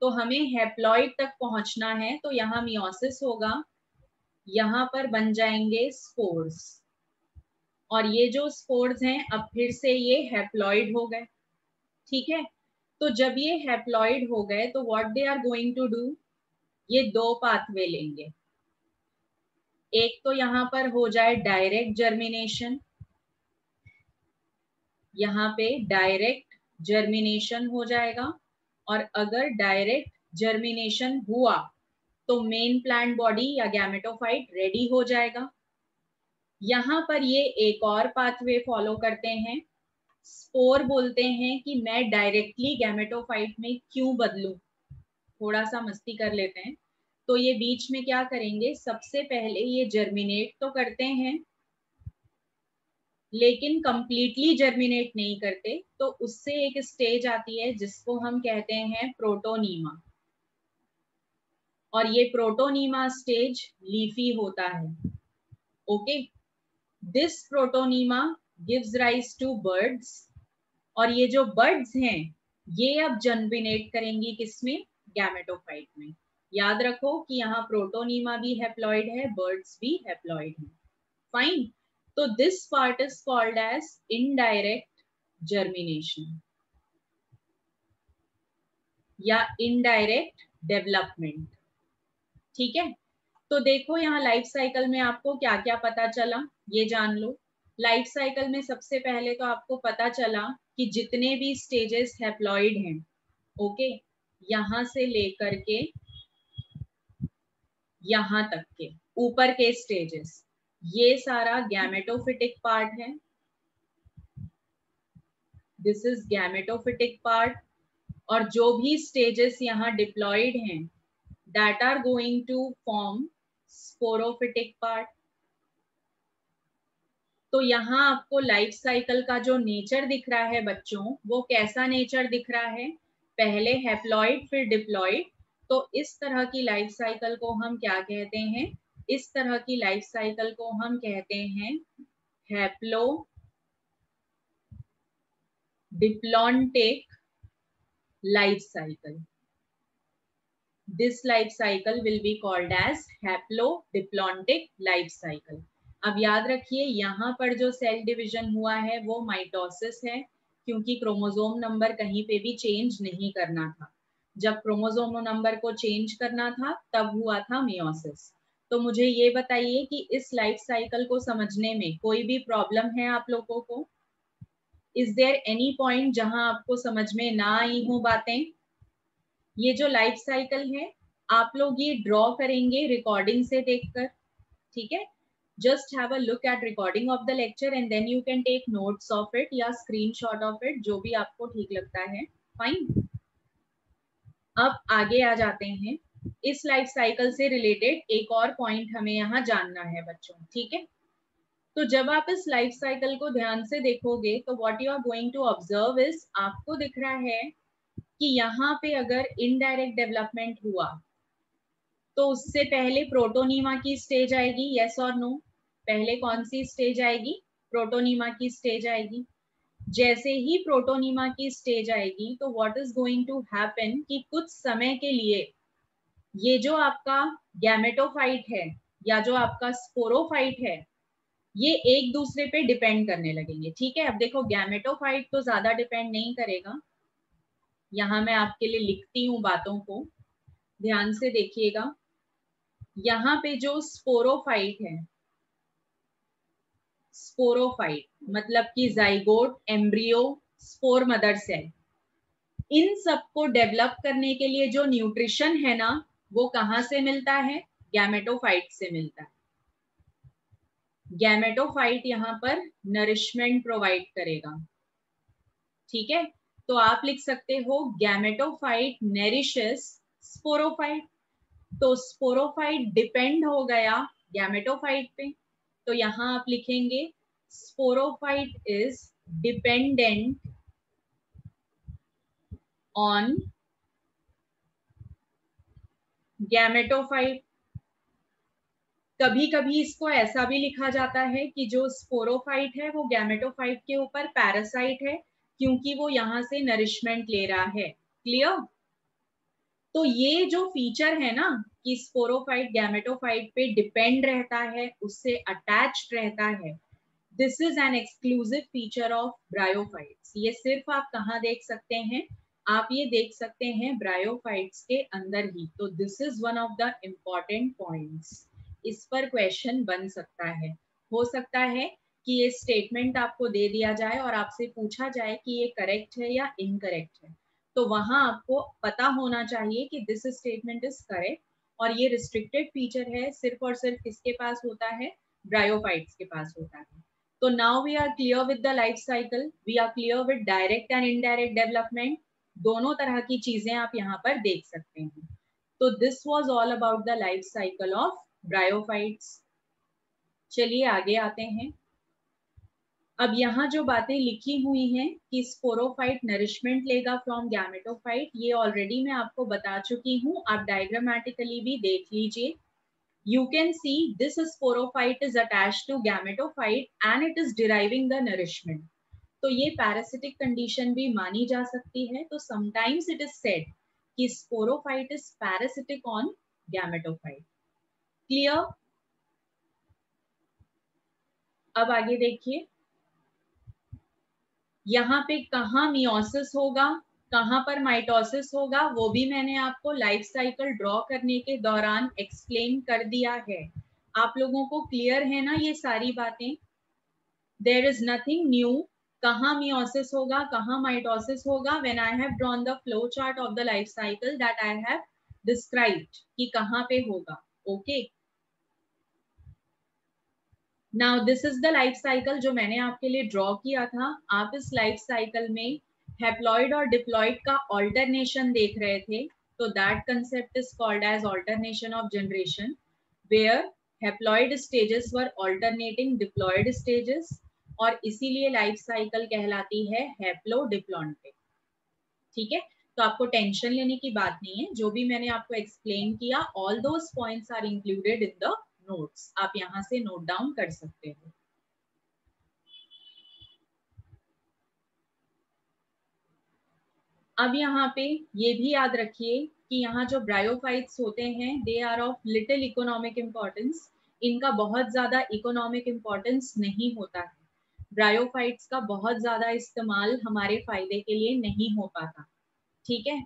[SPEAKER 1] तो हमें हैप्लॉइड तक पहुंचना है। तो यहाँ मियोसिस होगा, यहाँ पर बन जाएंगे स्पोर्स, और ये जो स्पोर्स हैं अब फिर से ये हैप्लॉइड हो गए। ठीक है, तो जब ये हैप्लॉइड हो गए तो what they are going to do, ये दो पाथवे लेंगे। एक तो यहाँ पर हो जाए डायरेक्ट जर्मिनेशन, यहाँ पे डायरेक्ट जर्मिनेशन हो जाएगा, और अगर डायरेक्ट जर्मिनेशन हुआ तो मेन प्लांट बॉडी या गैमेटोफाइट रेडी हो जाएगा। यहाँ पर ये एक और पाथवे फॉलो करते हैं। स्पोर बोलते हैं कि मैं डायरेक्टली गैमेटोफाइट में क्यों बदलूं, थोड़ा सा मस्ती कर लेते हैं। तो ये बीच में क्या करेंगे, सबसे पहले ये जर्मिनेट तो करते हैं लेकिन कंप्लीटली जर्मिनेट नहीं करते, तो उससे एक स्टेज आती है जिसको हम कहते हैं प्रोटोनीमा, और ये प्रोटोनीमा स्टेज लीफी होता है। Okay, this protonema gives rise to buds, और ये जो बर्ड्स हैं ये अब जर्मिनेट करेंगी किसमें, गैमेटोफाइट में। याद रखो कि यहाँ प्रोटोनीमा भी हैप्लॉइड है, बर्ड्स भी हैप्लॉइड है। फाइन, तो this part is called as indirect germination या इनडायरेक्ट डेवलपमेंट। ठीक है, तो देखो यहाँ लाइफ साइकिल में आपको क्या क्या पता चला, ये जान लो। लाइफ साइकिल में सबसे पहले तो आपको पता चला कि जितने भी स्टेजेस हैप्लॉइड हैं, ओके, यहाँ से लेकर के यहाँ तक के ऊपर के स्टेजेस, ये सारा गैमेटोफिटिक पार्ट है। दिस इज गैमेटोफिटिक पार्ट, और जो भी स्टेजेस यहाँ डिप्लॉयड हैं that are going to form sporophytic part. तो यहाँ आपको लाइफ साइकिल का जो नेचर दिख रहा है बच्चों, वो कैसा नेचर दिख रहा है, पहले हैप्लॉइड फिर डिप्लॉइड। तो इस तरह की लाइफ साइकिल को हम क्या कहते हैं, इस तरह की लाइफ साइकिल को हम कहते हैं haplo diplontic life cycle. This life cycle will be called as haplodiploidic life cycle. अब याद रखिए यहाँ पर जो सेल डिवीजन हुआ है वो माइटोसिस है, क्योंकि क्रोमोसोम नंबर कहीं पे भी चेंज नहीं करना था। जब क्रोमोसोम नंबर को चेंज करना था तब हुआ था मियोसिस। तो मुझे ये बताइए कि इस लाइफ साइकिल को समझने में कोई भी प्रॉब्लम है आप लोगों को? इज देयर एनी पॉइंट जहां आपको समझ में ना आई हो बातें? ये जो लाइफ साइकिल है आप लोग ये ड्रॉ करेंगे रिकॉर्डिंग से देखकर, ठीक है? Just have a look at recording of the lecture and then you can take notes of it या स्क्रीनशॉट ऑफ इट, जो भी आपको ठीक लगता है। फाइन, अब आगे आ जाते हैं। इस लाइफ साइकिल से रिलेटेड एक और पॉइंट हमें यहाँ जानना है बच्चों, ठीक है? तो जब आप इस लाइफ साइकिल को ध्यान से देखोगे तो what you are going to observe is, आपको दिख रहा है कि यहाँ पे अगर इनडायरेक्ट डेवलपमेंट हुआ तो उससे पहले प्रोटोनीमा की स्टेज आएगी, यस और नो? पहले कौन सी स्टेज आएगी? प्रोटोनीमा की स्टेज आएगी। जैसे ही प्रोटोनीमा की स्टेज आएगी तो what is going to happen कि कुछ समय के लिए ये जो आपका गैमेटोफाइट है या जो आपका स्पोरोफाइट है ये एक दूसरे पे डिपेंड करने लगेंगे। ठीक है, अब देखो गैमेटोफाइट तो ज्यादा डिपेंड नहीं करेगा, यहाँ मैं आपके लिए लिखती हूँ बातों को, ध्यान से देखिएगा। यहाँ पे जो स्पोरोफाइट है, स्पोरोफाइट मतलब कि zygote, embryo, spore mother cell, इन सबको डेवलप करने के लिए जो न्यूट्रिशन है ना वो कहाँ से मिलता है? गैमेटोफाइट से मिलता है। गैमेटोफाइट यहाँ पर नरिशमेंट प्रोवाइड करेगा। ठीक है, तो आप लिख सकते हो गैमेटोफाइट नरिशेस स्पोरोफाइट। तो स्पोरोफाइट डिपेंड हो गया गैमेटोफाइट पे, तो यहाँ आप लिखेंगे sporophyte is dependent on gametophyte. कभी कभी इसको ऐसा भी लिखा जाता है कि जो स्पोरोफाइट है वो गैमेटोफाइट के ऊपर पैरासाइट है, क्योंकि वो यहाँ से नरिशमेंट ले रहा है। क्लियर? तो ये जो फीचर है ना कि स्पोरोफाइट गैमेटोफाइट पे डिपेंड रहता है, उससे अटैच्ड रहता है, this is an exclusive feature of bryophytes. ये सिर्फ आप कहाँ देख सकते हैं? आप ये देख सकते हैं ब्रायोफाइट्स के अंदर ही। तो this is one of the important points, इस पर क्वेश्चन बन सकता है। हो सकता है कि ये स्टेटमेंट आपको दे दिया जाए और आपसे पूछा जाए कि ये करेक्ट है या इनकरेक्ट है, तो वहां आपको पता होना चाहिए कि दिस स्टेटमेंट इज करेक्ट, और ये रिस्ट्रिक्टेड फीचर है, सिर्फ और सिर्फ किसके पास होता है? ब्रायोफाइट्स के पास होता है। तो now we are clear with the life cycle, we are clear with direct and indirect development. दोनों तरह की चीजें आप यहाँ पर देख सकते हैं। तो this was all about the life cycle of bryophytes. चलिए आगे आते हैं। अब यहाँ जो बातें लिखी हुई हैं कि स्पोरोफाइट नरिशमेंट लेगा फ्रॉम गैमेटोफाइट, ये ऑलरेडी मैं आपको बता चुकी हूँ, आप डायग्रामेटिकली भी देख लीजिए। You can see this sporophyte is attached to gametophyte and it is deriving the nourishment. तो ये parasitic condition भी मानी जा सकती है। तो sometimes it is said कि sporophyte is parasitic on gametophyte. Clear? अब आगे देखिए, यहाँ पे कहाँ मियोसिस होगा, कहाँ पर माइटोसिस होगा, वो भी मैंने आपको लाइफ साइकिल ड्रॉ करने के दौरान एक्सप्लेन कर दिया है। आप लोगों को क्लियर है ना ये सारी बातें? There is nothing new. कहाँ मियोसिस होगा, कहाँ माइटोसिस होगा, when I have drawn the flow chart of the life cycle that I have described कि कहाँ पे होगा। Okay, now this is the life cycle जो मैंने आपके लिए ड्रॉ किया था। आप इस लाइफ साइकिल में हैप्लॉइड और डिप्लॉइड का ऑल्टरनेशन देख रहे थे, तो that concept is called as alternation of generation, where haploid stages were alternating diploid stages, और इसीलिए लाइफ साइकिल कहलाती है हैप्लोडिप्लॉन्टिक। ठीक है, तो आपको टेंशन लेने की बात नहीं है, जो भी मैंने आपको एक्सप्लेन किया all those points are included in the notes, आप यहां से नोट डाउन कर सकते हो। अब यहाँ पे ये भी याद रखिए कि यहाँ जो ब्रायोफाइट्स होते हैं they are of little economic importance, इनका बहुत ज्यादा इकोनॉमिक इम्पोर्टेंस नहीं होता है। ब्रायोफाइट्स का बहुत ज्यादा इस्तेमाल हमारे फायदे के लिए नहीं हो पाता। ठीक है,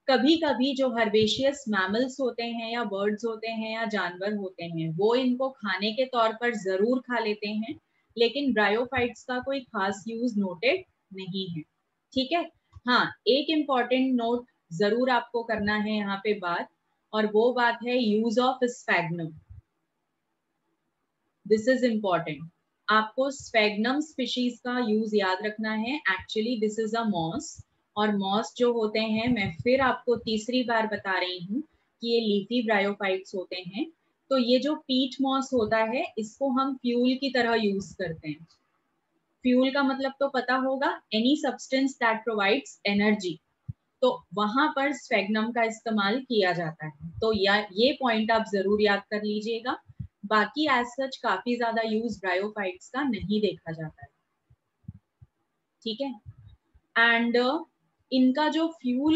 [SPEAKER 1] कभी कभी जो हर्बेशियस मैमल्स होते हैं या बर्ड्स होते हैं या जानवर होते हैं वो इनको खाने के तौर पर जरूर खा लेते हैं, लेकिन ब्रायोफाइट्स का कोई खास यूज नोटेड नहीं है। ठीक है, हाँ, एक इम्पॉर्टेंट नोट जरूर आपको करना है यहाँ पे बात, और वो बात है use of sphagnum. This is important, आपको स्फैग्नम स्पीशीज का यूज याद रखना है। Actually this is a moss, और मॉस जो होते हैं, मैं फिर आपको तीसरी बार बता रही हूँ कि ये लीफी ब्रायोफाइट्स होते हैं। तो ये जो पीट मॉस होता है इसको हम फ्यूल की तरह यूज करते हैं। फ्यूल का मतलब तो पता होगा, any substance that provides energy, तो वहां पर स्फैग्नम का इस्तेमाल किया जाता है। तो ये पॉइंट आप जरूर याद कर लीजिएगा। बाकी एज सच काफी ज्यादा यूज ब्रायोफाइट्स का नहीं देखा जाता है। ठीक है, एंड इनका जो फ्यूल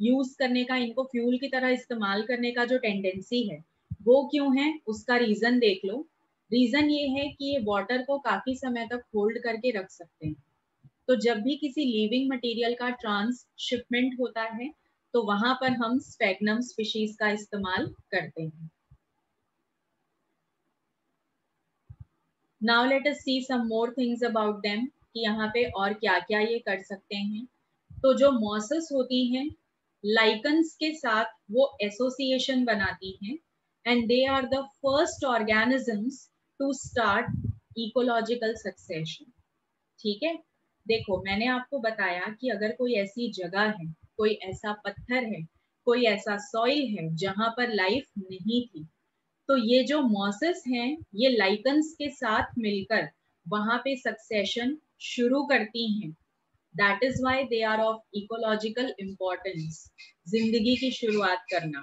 [SPEAKER 1] यूज करने का, इनको फ्यूल की तरह इस्तेमाल करने का जो टेंडेंसी है वो क्यों है, उसका रीजन देख लो। रीजन ये है कि ये वाटर को काफी समय तक होल्ड करके रख सकते हैं। तो जब भी किसी लिविंग मटेरियल का ट्रांसशिपमेंट होता है तो वहां पर हम स्फैग्नम स्पीशीज का इस्तेमाल करते हैं। Now let us see some more things about them कि यहाँ पे और क्या क्या ये कर सकते हैं। तो जो मॉसेस होती हैं लाइकन्स के साथ वो एसोसिएशन बनाती हैं, and they are the first organisms to start ecological succession. ठीक है, देखो मैंने आपको बताया कि अगर कोई ऐसी जगह है, कोई ऐसा पत्थर है, कोई ऐसा सॉइल है जहां पर लाइफ नहीं थी, तो ये जो मॉसेस हैं ये लाइकन्स के साथ मिलकर वहां पे सक्सेशन शुरू करती हैं। That is why they are of ecological importance, जिंदगी की शुरुआत करना।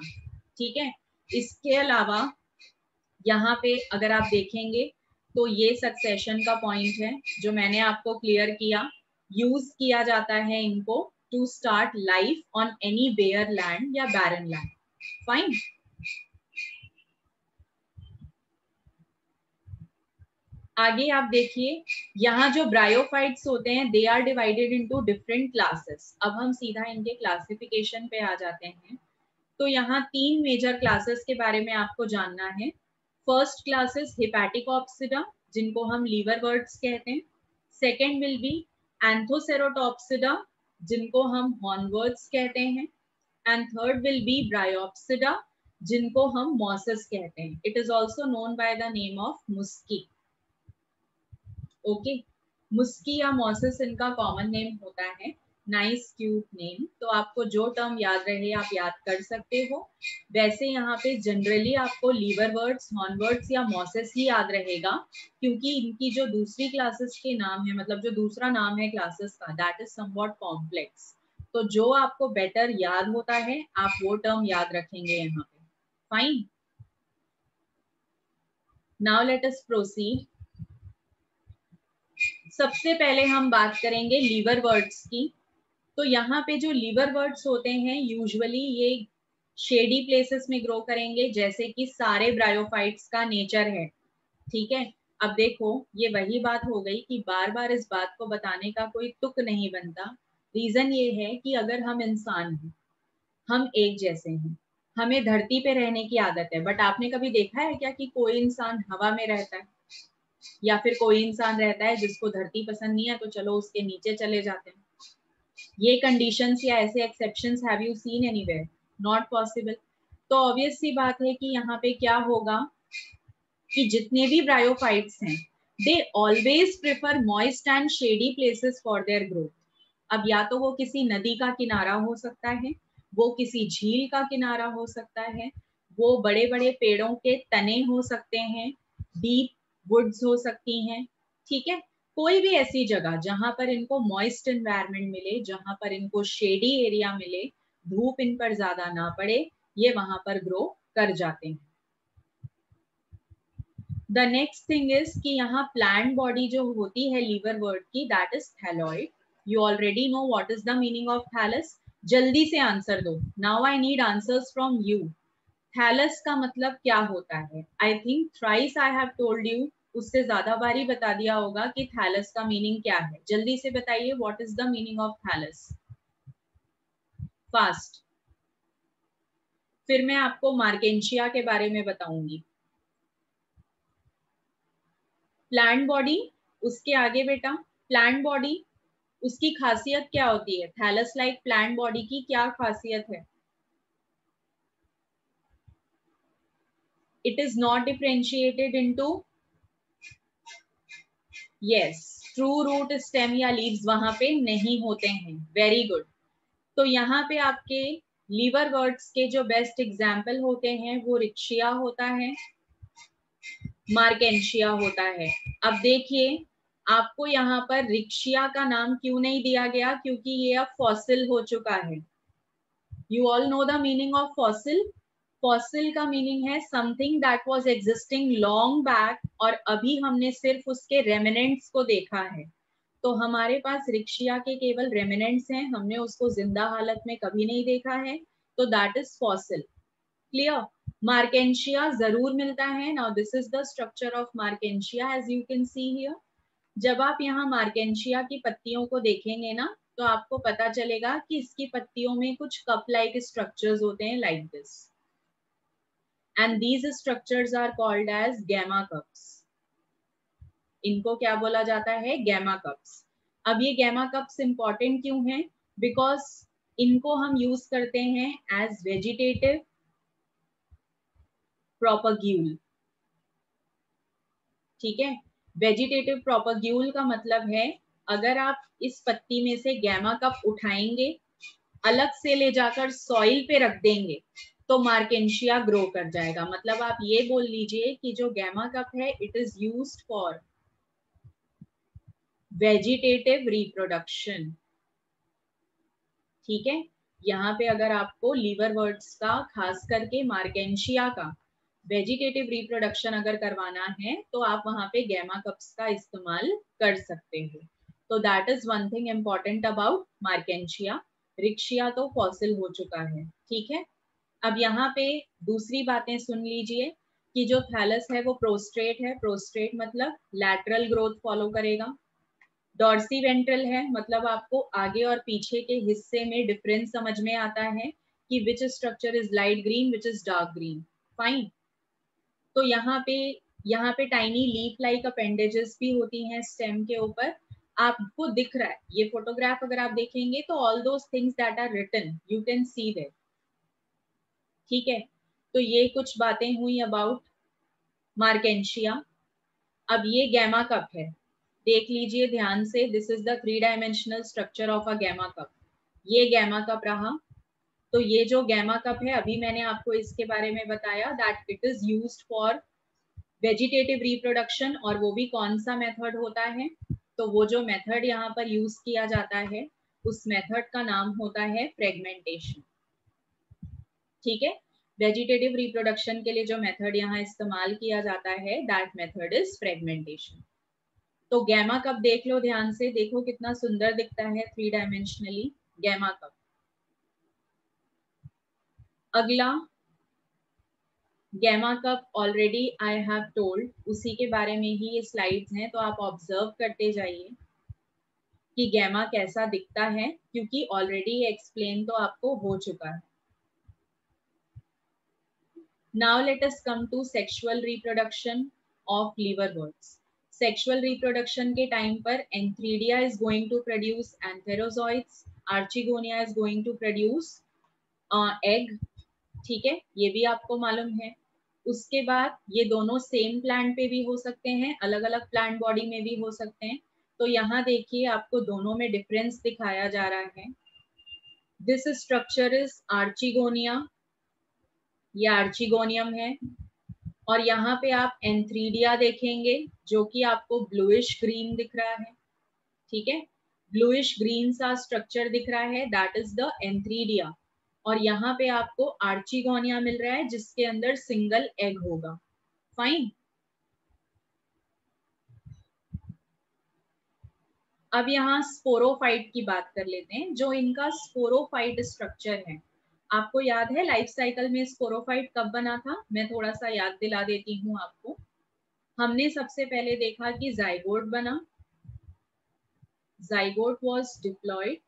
[SPEAKER 1] ठीक है, इसके अलावा यहाँ पे अगर आप देखेंगे तो ये सक्सेशन का पॉइंट है जो मैंने आपको क्लियर किया। यूज किया जाता है इनको to start life on any bare land या बैरन लैंड। फाइन, आगे आप देखिए, यहाँ जो ब्रायोफाइट्स होते हैं they are divided into different classes. अब हम सीधा इनके क्लासिफिकेशन पे आ जाते हैं। तो यहाँ 3 मेजर क्लासेस के बारे में आपको जानना है। फर्स्ट क्लासेस हेपेटिकॉप्सिडा, जिनको हम लीवर वर्ड्स कहते हैं। सेकेंड विल बी एंथोसेरोटॉप्सिडा, जिनको हम हॉर्नवर्ड्स कहते हैं। And third will be Bryopsida, जिनको हम मॉसेस कहते हैं। It is also known by the name of मुस्की। ओके, मुस्की या मॉसेस इनका कॉमन नेम होता है। Nice cute name. तो आपको जो टर्म याद रहे आप याद कर सकते हो। वैसे यहाँ पे जनरली आपको लीवरवर्ट्स, हॉर्नवर्ट्स या मॉसेस ही याद रहेगा, क्योंकि इनकी जो दूसरी क्लासेस के नाम है, मतलब जो दूसरा नाम है क्लासेस का, दैट इज समवॉट कॉम्प्लेक्स। तो जो आपको बेटर याद होता है आप वो टर्म याद रखेंगे यहाँ पे। Fine, now let us proceed. सबसे पहले हम बात करेंगे लीवरवर्ट्स की। तो यहाँ पे जो लीवरवर्ट्स होते हैं यूजुअली ये शेडी प्लेसेस में ग्रो करेंगे, जैसे कि सारे ब्रायोफाइट्स का नेचर है। ठीक है, अब देखो ये वही बात हो गई कि बार बार इस बात को बताने का कोई तुक नहीं बनता। रीजन ये है कि अगर हम इंसान हैं, हम एक जैसे हैं, हमें धरती पे रहने की आदत है, बट आपने कभी देखा है क्या कि कोई इंसान हवा में रहता है, या फिर कोई इंसान रहता है जिसको धरती पसंद नहीं है तो चलो उसके नीचे चले जाते हैं। ये कंडीशंस या ऐसे exceptions have you seen anywhere? Not possible. तो ऑब्वियस सी बात है कि यहाँ पे क्या होगा कि जितने भी ब्रायोफाइट्स हैं they always prefer moist and shady places for their growth. अब या तो वो किसी नदी का किनारा हो सकता है, वो किसी झील का किनारा हो सकता है, वो बड़े बड़े पेड़ों के तने हो सकते हैं, डीप वुड्स हो सकती हैं। ठीक है, कोई भी ऐसी जगह जहां पर इनको मॉइस्ट एनवायरनमेंट मिले, जहां पर इनको शेडी एरिया मिले, धूप इन पर ज्यादा ना पड़े, ये वहां पर ग्रो कर जाते हैं। द नेक्स्ट थिंग इज कि यहाँ प्लांट बॉडी जो होती है लीवरवर्ट की, that is thalloid. You already know what is the meaning of thallus. जल्दी से आंसर दो, now I need answers from you. Thallus का मतलब क्या होता है? I think thrice I have told you, उससे ज्यादा बारी बता दिया होगा कि थैलस का मीनिंग क्या है। जल्दी से बताइए, what is the meaning of thallus? Fast. फिर मैं आपको मार्केंशिया के बारे में बताऊंगी। प्लांट बॉडी, उसके आगे बेटा प्लांट बॉडी, उसकी खासियत क्या होती है? थैलस लाइक प्लांट बॉडी की क्या खासियत है? It is not differentiated into, yes, true root, stem या लीव्स वहां पे नहीं होते हैं। Very good. तो यहाँ पे आपके लीवर वर्ड्स के जो बेस्ट एग्जाम्पल होते हैं वो रिक्शिया होता है, मार्केंशिया होता है। अब देखिए आपको यहाँ पर रिक्शिया का नाम क्यों नहीं दिया गया, क्योंकि ये अब फॉसिल हो चुका है। You all know the meaning of fossil. Fossil का मीनिंग है something that was existing long back, और अभी हमने सिर्फ उसके रेमिनेंट्स को देखा है। तो हमारे पास रिक्शिया के केवल रेमिनेंट्स हैं, हमने उसको जिंदा हालत में कभी नहीं देखा है, तो that is fossil. Clear? Marchantia जरूर मिलता है। Now this is the structure of marchantia as you can see here. जब आप यहाँ मार्केंशिया की पत्तियों को देखेंगे ना, तो आपको पता चलेगा कि इसकी पत्तियों में कुछ कप लाइक स्ट्रक्चर्स होते हैं, like this, and these structures are called as gemma cups. इनको क्या बोला जाता है? Gemma cups. अब ये गैमा कप्स इंपॉर्टेंट क्यों हैं? बिकॉज इनको हम यूज करते हैं एज वेजिटेटिव प्रोपग्यूल। ठीक है, वेजिटेटिव प्रोपग्यूल का मतलब है अगर आप इस पत्ती में से गैमा कप उठाएंगे, अलग से ले जाकर सॉइल पे रख देंगे, तो मार्केंशिया ग्रो कर जाएगा। मतलब आप ये बोल लीजिए कि जो गैमा कप है it is used for vegetative reproduction. ठीक है, यहाँ पे अगर आपको लीवर वर्ड्स का, खास करके मार्केंशिया का वेजिटेटिव रिप्रोडक्शन अगर करवाना है तो आप वहां पे गैमा कप्स का इस्तेमाल कर सकते हो। तो that is one thing important about Marchantia. रिक्शिया तो फॉसिल हो चुका है। ठीक है, अब यहाँ पे दूसरी बातें सुन लीजिए कि जो थैलस है वो प्रोस्ट्रेट है। प्रोस्ट्रेट मतलब लैटरल ग्रोथ फॉलो करेगा। डॉर्सी वेंट्रल है, मतलब आपको आगे और पीछे के हिस्से में डिफरेंस समझ में आता है कि which structure is light green, which is dark green. Fine. तो यहाँ पे टाइनी लीफ लाइक अपेंडेजेस भी होती हैं स्टेम के ऊपर। आपको दिख रहा है ये फोटोग्राफ, अगर आप देखेंगे तो all those things that are written you can see there. ठीक है, तो ये कुछ बातें हुई अबाउट मार्केंशिया। अब ये गैमा कप है, देख लीजिए ध्यान से। This is the 3 dimensional structure of a gemma cup. ये गैमा कप रहा। तो ये जो गैमा कप है, अभी मैंने आपको इसके बारे में बताया that it is used for vegetative reproduction. और वो भी कौन सा मेथड होता है? तो वो जो मेथड यहाँ पर यूज किया जाता है उस मेथड का नाम होता है फ्रेगमेंटेशन। ठीक है, वेजिटेटिव रिप्रोडक्शन के लिए जो मेथड यहाँ इस्तेमाल किया जाता है दैट मेथड इज फ्रेगमेंटेशन। तो गैमा कप देख लो ध्यान से, देखो कितना सुंदर दिखता है 3 डायमेंशनली गैमा कप। अगला gemma cup already I have told, उसी के बारे में ही ये स्लाइड्स हैं, तो आप ऑब्जर्व करते जाइए कि गैमा कैसा दिखता है, क्योंकि ऑलरेडी एक्सप्लेन तो आपको हो चुका है। Now let us come to sexual reproduction of liverworts. Sexual reproduction के टाइम पर antheridia is going to produce antherozoids, archegonia is going to produce egg. ठीक है, ये भी आपको मालूम है। उसके बाद ये दोनों सेम प्लांट पे भी हो सकते हैं, अलग अलग प्लांट बॉडी में भी हो सकते हैं। तो यहाँ देखिए आपको दोनों में डिफरेंस दिखाया जा रहा है। दिस स्ट्रक्चर इज आर्चिगोनिया, ये आर्चिगोनियम है। और यहाँ पे आप एंथ्रीडिया देखेंगे जो कि आपको ब्लूइश ग्रीन दिख रहा है। ठीक है, ब्लूइश ग्रीन सा स्ट्रक्चर दिख रहा है, दैट इज द एंथ्रीडिया। और यहाँ पे आपको आर्चिगोनिया मिल रहा है जिसके अंदर सिंगल एग होगा। फाइन। अब यहाँ स्पोरोफाइट की बात कर लेते हैं, जो इनका स्पोरोफाइट स्ट्रक्चर है। आपको याद है लाइफ साइकिल में स्पोरोफाइट कब बना था? मैं थोड़ा सा याद दिला देती हूँ आपको। हमने सबसे पहले देखा कि जाइगोट बना, जाइगोट वाज डिप्लॉयड,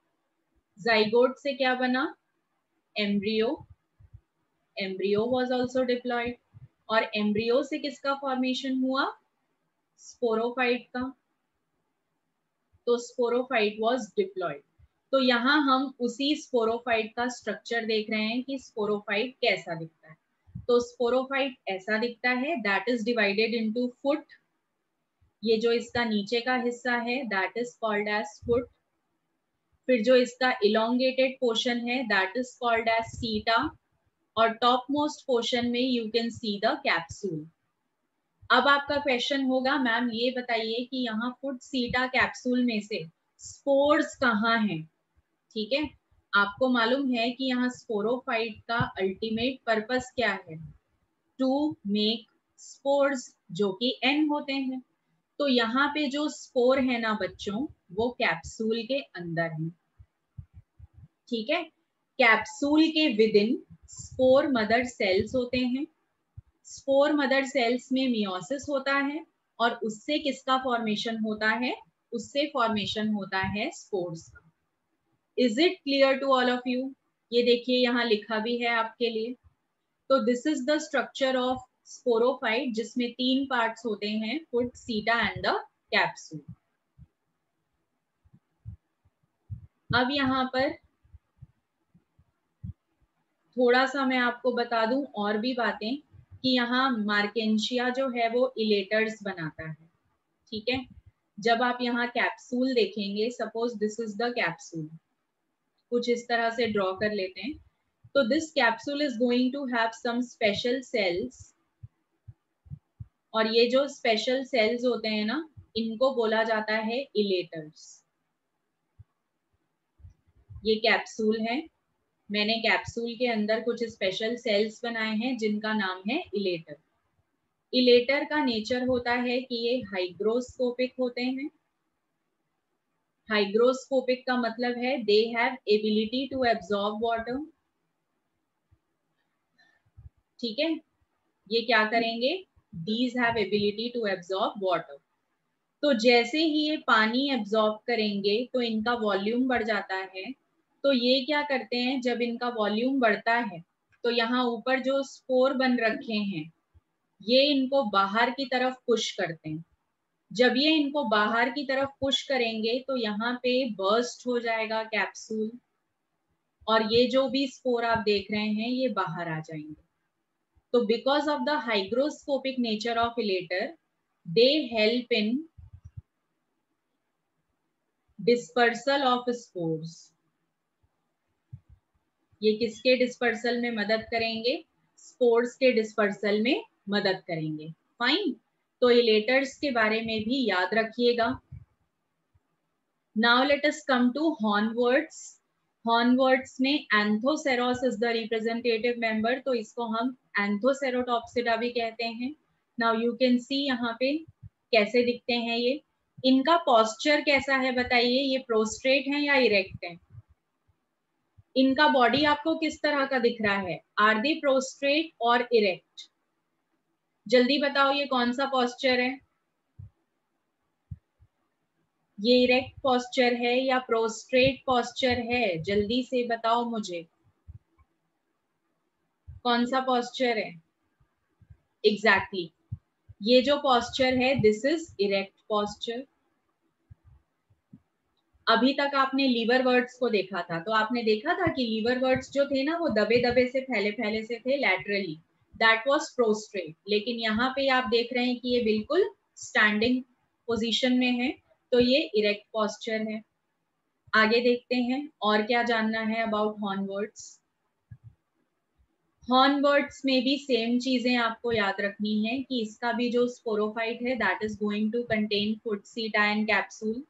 [SPEAKER 1] जाइगोट से क्या बना? Embryo, embryo was also diploid. और एम्ब्रियो से किसका फॉर्मेशन हुआ? स्पोरोफाइट का। तो स्पोरोफाइट वाज डिप्लॉयड। तो यहाँ हम उसी स्पोरोफाइट का स्ट्रक्चर देख रहे हैं कि स्पोरोफाइट कैसा दिखता है। तो स्पोरोफाइट ऐसा दिखता है, that is divided into foot. ये जो इसका नीचे का हिस्सा है that is called as foot. फिर जो इसका इलोंगेटेड पोर्शन है that is called as seta. और टॉप मोस्ट पोर्शन में you can see the capsule. अब आपका क्वेश्चन होगा मैम ये बताइए कि यहाँ फुट, सीटा, कैप्सूल में से स्पोर्स कहाँ हैं? ठीक है, आपको मालूम है कि यहाँ स्पोरोफाइट का अल्टीमेट पर्पस क्या है? टू मेक स्पोर्स, जो कि एन होते हैं। तो यहाँ पे जो स्पोर है ना बच्चों, वो कैप्सूल के अंदर है। ठीक है, कैप्सूल के with in spore mother cells होते हैं। स्पोर मदर सेल्स में मियोसिस होता है और उससे किसका फॉर्मेशन होता है? उससे फॉर्मेशन होता है स्पोर्स का। Is it clear to all of you? ये देखिए यहाँ लिखा भी है आपके लिए। तो this is the structure of sporophyte, जिसमें 3 पार्ट्स होते हैं, foot, seta and the capsule. अब यहाँ पर थोड़ा सा मैं आपको बता दूं और भी बातें कि यहाँ मार्केंशिया जो है वो इलेटर्स बनाता है। ठीक है, जब आप यहाँ कैप्सूल देखेंगे, suppose this is the capsule, कुछ इस तरह से ड्रॉ कर लेते हैं। तो this capsule is going to have some special cells, और ये जो स्पेशल सेल्स होते हैं ना, इनको बोला जाता है इलेटर्स। ये कैप्सूल है, मैंने कैप्सूल के अंदर कुछ स्पेशल सेल्स बनाए हैं जिनका नाम है इलेटर। इलेटर का नेचर होता है कि ये हाइग्रोस्कोपिक होते हैं। हाइग्रोस्कोपिक का मतलब है they have ability to absorb water. ठीक है, ये क्या करेंगे? These have ability to absorb water. तो जैसे ही ये पानी एब्जॉर्ब करेंगे तो इनका वॉल्यूम बढ़ जाता है। तो ये क्या करते हैं, जब इनका वॉल्यूम बढ़ता है तो यहाँ ऊपर जो स्पोर बन रखे हैं ये इनको बाहर की तरफ पुश करते हैं। जब ये इनको बाहर की तरफ पुश करेंगे तो यहाँ पे बर्स्ट हो जाएगा कैप्सूल, और ये जो भी स्पोर आप देख रहे हैं ये बाहर आ जाएंगे। तो because of the hygroscopic nature of elater, they help in dispersal of spores. ये किसके डिस्पर्सल में मदद करेंगे? स्पोर्स के डिस्पर्सल में मदद करेंगे। फाइन, तो इलेटर्स के बारे में भी याद रखिएगा। Now let us come to hornworts. Hornworts में Anthoceros is the representative member, तो इसको हम एंथोसेरोटॉप्सिडा भी कहते हैं। नाउ यू कैन सी यहाँ पे कैसे दिखते हैं ये। इनका पोस्चर कैसा है बताइए, ये प्रोस्ट्रेट है या इरेक्ट है? इनका बॉडी आपको किस तरह का दिख रहा है? आर दे प्रोस्ट्रेट और इरेक्ट? जल्दी बताओ ये कौन सा पोस्चर है? ये इरेक्ट पोस्चर है या प्रोस्ट्रेट पोस्चर है? जल्दी से बताओ मुझे, कौन सा पोस्चर है? एग्जैक्टली ये जो पोस्चर है दिस इज इरेक्ट पोस्चर। अभी तक आपने लीवर वर्ड्स को देखा था, तो आपने देखा था कि लीवर वर्ड्स जो थे ना वो दबे दबे से फैले फैले से थे लैटरली, दैट वाज प्रोस्ट्रेट। लेकिन यहाँ पे आप देख रहे हैं कि ये बिल्कुल स्टैंडिंग पोजीशन में है, तो ये इरेक्ट पोस्चर है। आगे देखते हैं और क्या जानना है अबाउट हॉर्नवर्ड्स। हॉर्नवर्ड्स में भी सेम चीजें आपको याद रखनी है कि इसका भी जो स्पोरोफाइट है that is going to contain food seat and capsule.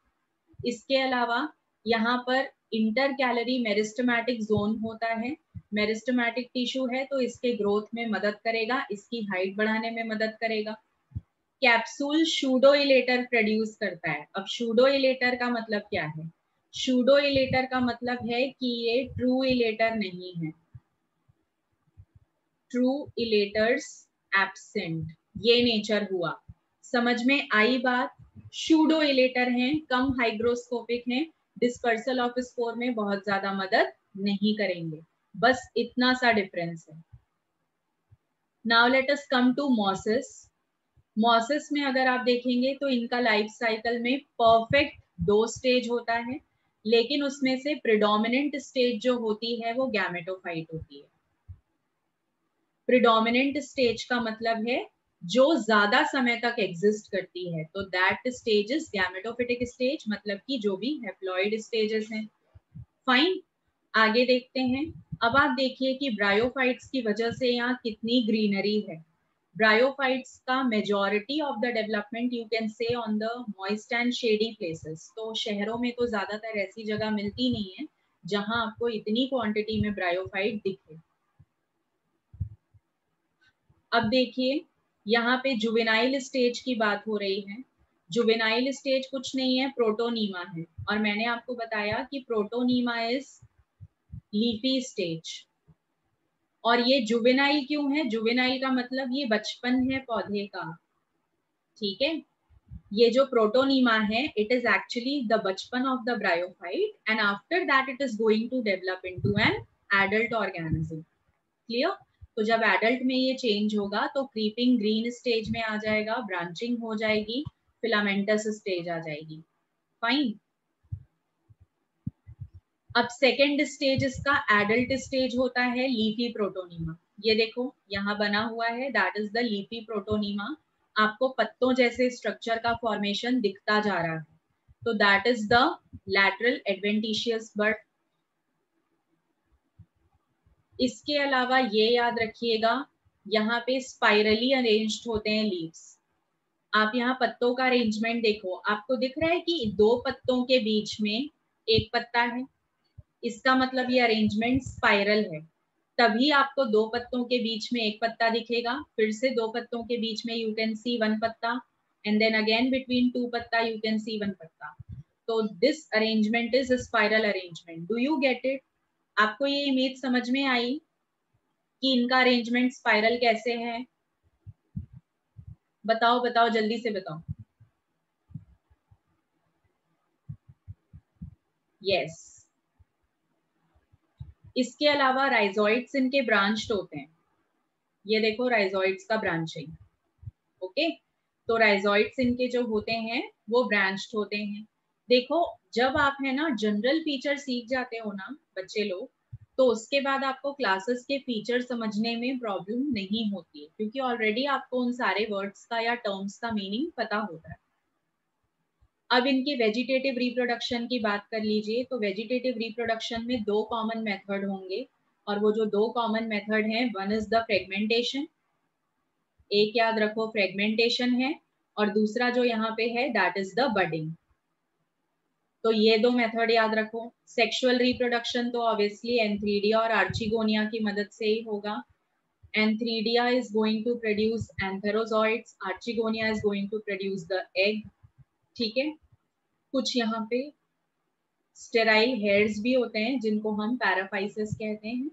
[SPEAKER 1] इसके अलावा यहाँ पर इंटर कैलरी मेरिस्टेमेटिक जोन होता है। मेरिस्टेमेटिक टिश्यू है तो इसके ग्रोथ में मदद करेगा, इसकी हाइट बढ़ाने में मदद करेगा। कैप्सूल शूडोइलेटर प्रोड्यूस करता है। अब शूडोइलेटर का मतलब क्या है? शूडोइलेटर का मतलब है कि ये ट्रू इलेटर नहीं है। ट्रू इलेटर्स एब्सेंट, ये नेचर हुआ। समझ में आई बात? शूडो इलेटर हैं, कम हाइग्रोस्कोपिक हैं, डिस्पर्सल ऑफ स्पोर में बहुत ज्यादा मदद नहीं करेंगे। बस इतना सा डिफरेंस है। Now let us come to mosses. Mosses में अगर आप देखेंगे तो इनका लाइफ साइकिल में परफेक्ट 2 स्टेज होता है, लेकिन उसमें से प्रिडोमिनेंट स्टेज जो होती है वो गैमेटोफाइट होती है। प्रिडोमिनेंट स्टेज का मतलब है जो ज्यादा समय तक एग्जिस्ट करती है, तो that stage is gametophytic stage, मतलब कि जो भी हैप्लॉइड स्टेजेस हैं। फाइन, आगे देखते हैं। अब आप देखिए कि ब्रायोफाइट्स की वजह से यहाँ कितनी ग्रीनरी है। ब्रायोफाइट्स का majority of the development you can say on the moist and shady places. तो शहरों में तो ज्यादातर ऐसी जगह मिलती नहीं है जहां आपको इतनी क्वांटिटी में ब्रायोफाइट दिखे। अब देखिए यहाँ पे जुवेनाइल स्टेज की बात हो रही है। जुवेनाइल स्टेज कुछ नहीं है, प्रोटोनीमा है। और मैंने आपको बताया कि प्रोटोनीमा इज लीफी स्टेज। और ये जुवेनाइल क्यों है? जुवेनाइल का मतलब ये बचपन है पौधे का, ठीक है। ये जो प्रोटोनीमा है इट इज एक्चुअली द बचपन of the bryophyte and after that it is going to develop into an adult organism. Clear? तो जब एडल्ट में ये चेंज होगा तो क्रीपिंग ग्रीन स्टेज में आ जाएगा, ब्रांचिंग हो जाएगी, फिलामेंटस स्टेज आ जाएगी। फाइन, अब सेकेंड स्टेज इसका एडल्ट स्टेज होता है, लीफी प्रोटोनीमा। ये देखो यहाँ बना हुआ है, that is the leafy protonema. आपको पत्तों जैसे स्ट्रक्चर का फॉर्मेशन दिखता जा रहा है, तो that is the lateral adventitious bud. इसके अलावा ये याद रखिएगा यहाँ पे स्पाइरली अरेंज्ड होते हैं लीव्स। आप यहाँ पत्तों का अरेंजमेंट देखो, आपको दिख रहा है कि 2 पत्तों के बीच में एक पत्ता है, इसका मतलब ये अरेंजमेंट स्पाइरल है। तभी आपको 2 पत्तों के बीच में एक पत्ता दिखेगा, फिर से 2 पत्तों के बीच में यू कैन सी 1 पत्ता, एंड देन अगेन बिटवीन 2 पत्ता यू कैन सी 1 पत्ता। तो this arrangement is spiral arrangement. Do you get it? आपको ये इमेज समझ में आई कि इनका अरेंजमेंट स्पाइरल कैसे है? बताओ बताओ, जल्दी से बताओ। यस, इसके अलावा राइजोइड्स इनके ब्रांच्ड होते हैं। ये देखो राइजोइड्स का ब्रांचिंग, ओके। तो राइजोइड्स इनके जो होते हैं वो ब्रांच्ड होते हैं। देखो जब आप है ना जनरल फीचर सीख जाते हो ना बच्चे लोग, तो उसके बाद आपको क्लासेस के फीचर समझने में प्रॉब्लम नहीं होती है, क्योंकि ऑलरेडी आपको उन सारे वर्ड्स का या टर्म्स का मीनिंग पता होता है। अब इनके वेजिटेटिव रिप्रोडक्शन की बात कर लीजिए, तो वेजिटेटिव रिप्रोडक्शन में 2 कॉमन मेथड होंगे, और वो जो दो कॉमन मेथड हैं, वन इज द फ्रेगमेंटेशन, एक याद रखो फ्रेगमेंटेशन है, और दूसरा जो यहाँ पे है दैट इज द बडिंग। तो ये दो मेथड याद रखो। सेक्सुअल रिप्रोडक्शन तो ऑब्वियसली एंथ्रीडिया और आर्चिगोनिया की मदद से ही होगा। Antheridia is going to produce antherozoids, archegonia is going to produce the egg. ठीक है, कुछ यहाँ पे स्टेराइल हेयर्स भी होते हैं जिनको हम पैराफाइसिस कहते हैं।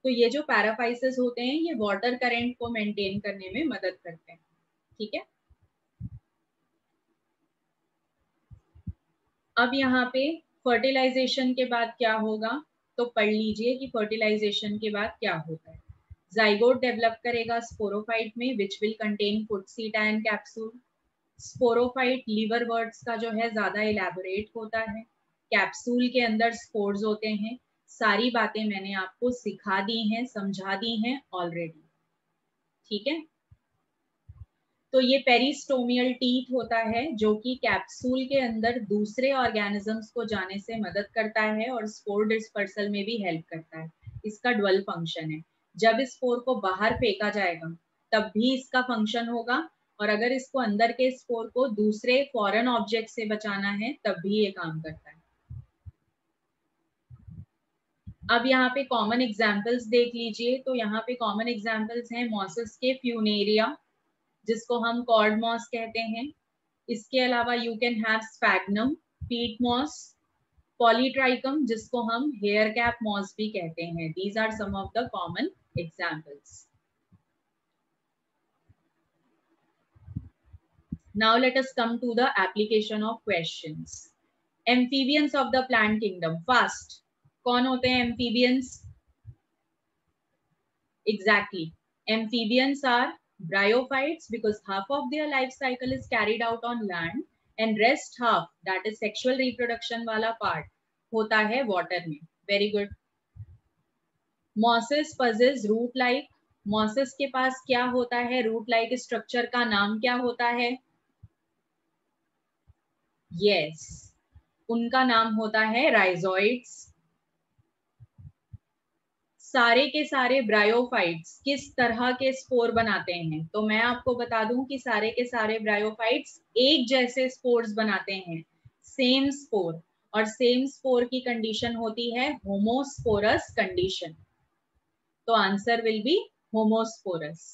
[SPEAKER 1] तो ये जो पैराफाइसिस होते हैं ये वाटर करंट को मेंटेन करने में मदद करते हैं। ठीक है, अब यहाँ पे फर्टिलाइजेशन के बाद क्या होगा, तो पढ़ लीजिए कि फर्टिलाइजेशन के बाद क्या होता है। जाइगोट डेवलप करेगा स्पोरोफाइट में which will contain foot seta and capsule. Sporophyte liverworts का जो है ज्यादा इलेबोरेट होता है। कैप्सूल के अंदर स्पोर्स होते हैं। सारी बातें मैंने आपको सिखा दी हैं, समझा दी हैं ऑलरेडी। ठीक है, तो ये पेरिस्टोमियल टीथ होता है जो कि कैप्सूल के अंदर दूसरे ऑर्गेनिजम्स को जाने से मदद करता है और स्पोर डिस्पर्सल में भी हेल्प करता है। इसका डुअल फंक्शन है। जब इस स्पोर को बाहर फेंका जाएगा तब भी इसका फंक्शन होगा, और अगर इसको अंदर के स्पोर को दूसरे फॉरेन ऑब्जेक्ट से बचाना है तब भी ये काम करता है। अब यहाँ पे कॉमन एग्जाम्पल्स देख लीजिए। तो यहाँ पे कॉमन एग्जाम्पल्स हैं मॉसेस के फ्यूनेरिया जिसको हम कॉर्ड मॉस कहते हैं। इसके अलावा you can have sphagnum, peat moss, polytrichum जिसको हम हेयर कैप मॉस भी कहते हैं। These are some of the common examples. Now let us come to the application of questions. Amphibians of the plant kingdom, fast कौन होते हैं amphibians? Exactly. Amphibians are bryophytes because half of their life cycle is carried out on land and rest half, that is sexual reproduction वाला part, होता है water में. Very good. Mosses possess root like. Mosses के पास क्या होता है? Root like structure का नाम क्या होता है? Yes. उनका नाम होता है rhizoids. सारे के सारे ब्रायोफाइट्स किस तरह के स्पोर बनाते हैं? तो मैं आपको बता दूं कि सारे के सारे ब्रायोफाइट्स एक जैसे स्पोर्स बनाते हैं, सेम स्पोर, और सेम स्पोर की कंडीशन होती है होमोस्पोरस कंडीशन। तो answer will be homosporous.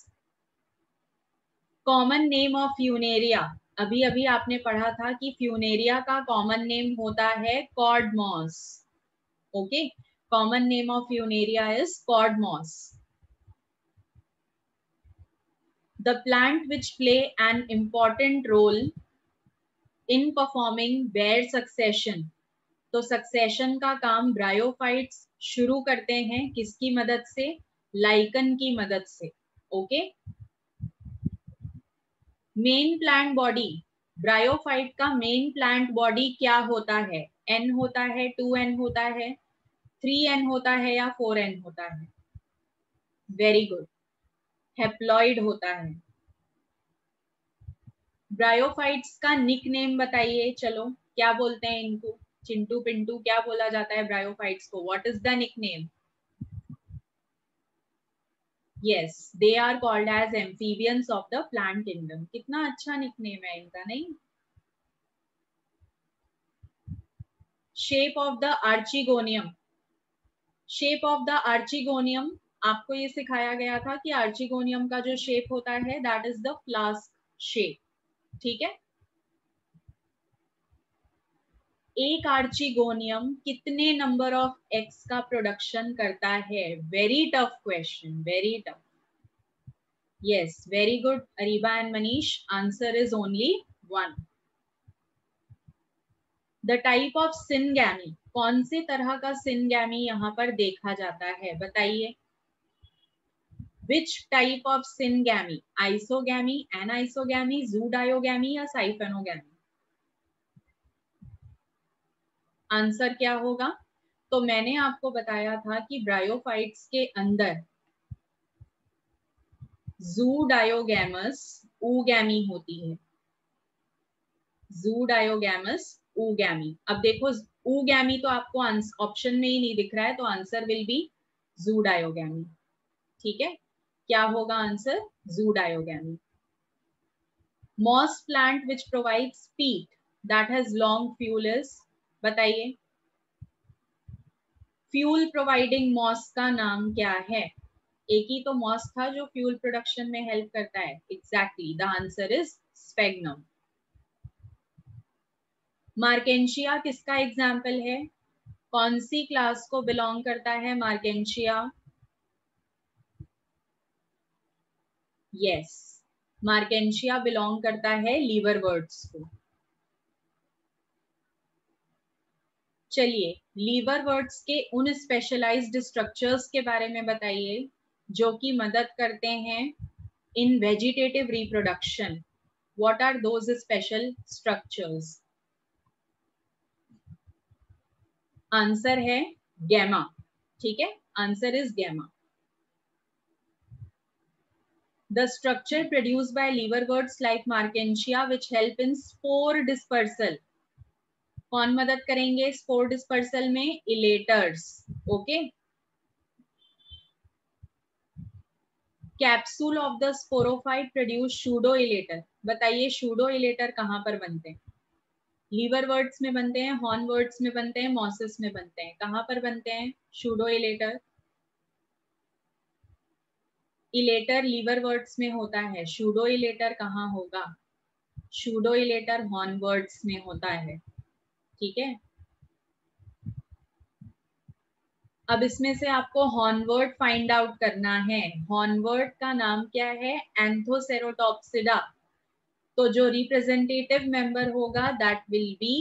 [SPEAKER 1] Common name of Funaria, अभी अभी आपने पढ़ा था कि फ्यूनेरिया का कॉमन नेम होता है cord moss. Okay, common name of Funaria is cord moss. The plant which play an important role in performing bear succession. तो सक्सेशन का काम ब्रायोफाइट्स शुरू करते हैं किसकी मदद से? लाइकन की मदद से। Okay, main plant body, bryophyte का मेन प्लांट बॉडी क्या होता है? N होता है, 2N होता है, 3N होता है या 4N होता है? वेरी गुड, हेप्लॉइड होता है। ब्रायोफाइट्स का निक नेम बताइए, चलो क्या बोलते हैं इनको? चिंटू पिंटू क्या बोला जाता है ब्रायोफाइट्स को? What is the nick name? Yes, they are called as amphibians of the plant kingdom. कितना अच्छा निक नेम है इनका, नहीं? Shape of the archegonium, shape of the archegonium आपको ये सिखाया गया था कि आर्चिगोनियम का जो शेप होता है that is the flask shape. ठीक है, एक आर्चिगोनियम कितने नंबर ऑफ एग्स का प्रोडक्शन करता है? Very tough question, very tough. Yes, very good Areeba and Manish, answer is only 1। The type of syngamy, कौन से तरह का सिनगैमी यहाँ पर देखा जाता है बताइए? Which type of syngamy? Isogamy, anisogamy, zooidogamy या साइफेनोगैमी? आंसर क्या होगा? तो मैंने आपको बताया था कि ब्रायोफाइट्स के अंदर ज़ूडायोगैमस ऊगैमी होती है। ज़ूडायोगैमस ऊगैमी। अब देखो ऊगैमी तो आपको ऑप्शन में ही नहीं दिख रहा है, तो आंसर विल बी जूडायोगैमी। ठीक है, क्या होगा answer? Zooidogamy. Moss plant which provides peat that has long fuel is, बताइए फ्यूल प्रोवाइडिंग मॉस का नाम क्या है? एक ही तो मॉस था जो फ्यूल प्रोडक्शन में हेल्प करता है। Exactly, the answer is sphagnum. Marchantia किसका एग्जाम्पल है? कौन सी क्लास को बिलोंग करता है मार्केंशिया? यस, मार्केंशिया बिलोंग करता है लीवरवर्ट्स को। चलिए, लीवरवर्ट्स के उन स्पेशलाइज्ड स्ट्रक्चर्स के बारे में बताइए जो कि मदद करते हैं in vegetative reproduction. What are those special structures? Answer है गैमा। ठीक है, answer is gemma. The structure produced by liverworts like Markensia which help in spore dispersal. कौन मदद करेंगे स्पोर डिस्पर्सल में? इलेटर्स। Okay, capsule of the sporophyte produce pseudo elater. बताइए pseudo elater कहाँ पर बनते हैं? लीवरवर्ट्स में बनते हैं, हॉर्नवर्ट्स में बनते हैं, मॉसिस में बनते हैं। कहाँ पर बनते हैं शूडो इलेटर? इलेटर लीवरवर्ट्स में होता है, शूडो इलेटर कहाँ होगा? शूडो इलेटर हॉर्नवर्ट्स में होता है। ठीक है, अब इसमें से आपको हॉर्नवर्ट फाइंड आउट करना है। हॉर्नवर्ट का नाम क्या है? एंथोसेरोटॉप्सिडा। तो जो रिप्रेजेंटेटिव मेंबर होगा that will be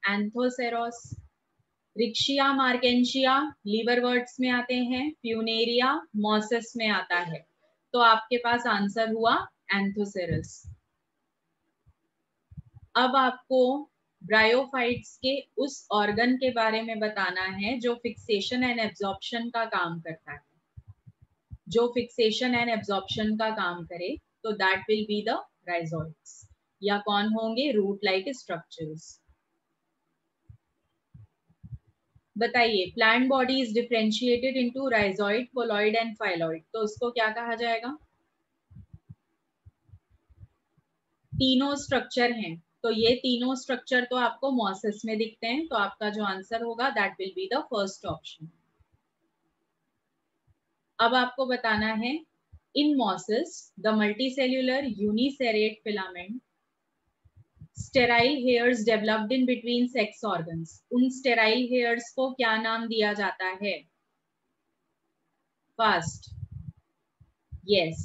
[SPEAKER 1] Anthoceros. Riccia Marchantia liverworts में आते हैं, फ्यूनेरिया मॉसिस में आता है। तो आपके पास आंसर हुआ एंथोसेरस। अब आपको ब्रायोफाइट्स के उस ऑर्गन के बारे में बताना है जो फिक्सेशन एंड एब्जॉर्प्शन का काम करता है। जो फिक्सेशन एंड एब्जॉर्प्शन का काम करे तो that will be the rhizoids, या कौन होंगे? Root like structures. बताइए plant body is differentiated into rhizoid, cauloid and phylloid, तो उसको क्या कहा जाएगा? तीनों स्ट्रक्चर हैं, तो ये तीनों स्ट्रक्चर तो आपको मॉसिस में दिखते हैं, तो आपका जो आंसर होगा that will be the first option. अब आपको बताना है in mosses the multicellular uniseriate filament sterile hairs developed in between sex organs. उन स्टेराइल हेयर्स को क्या नाम दिया जाता है? फर्स्ट, यस,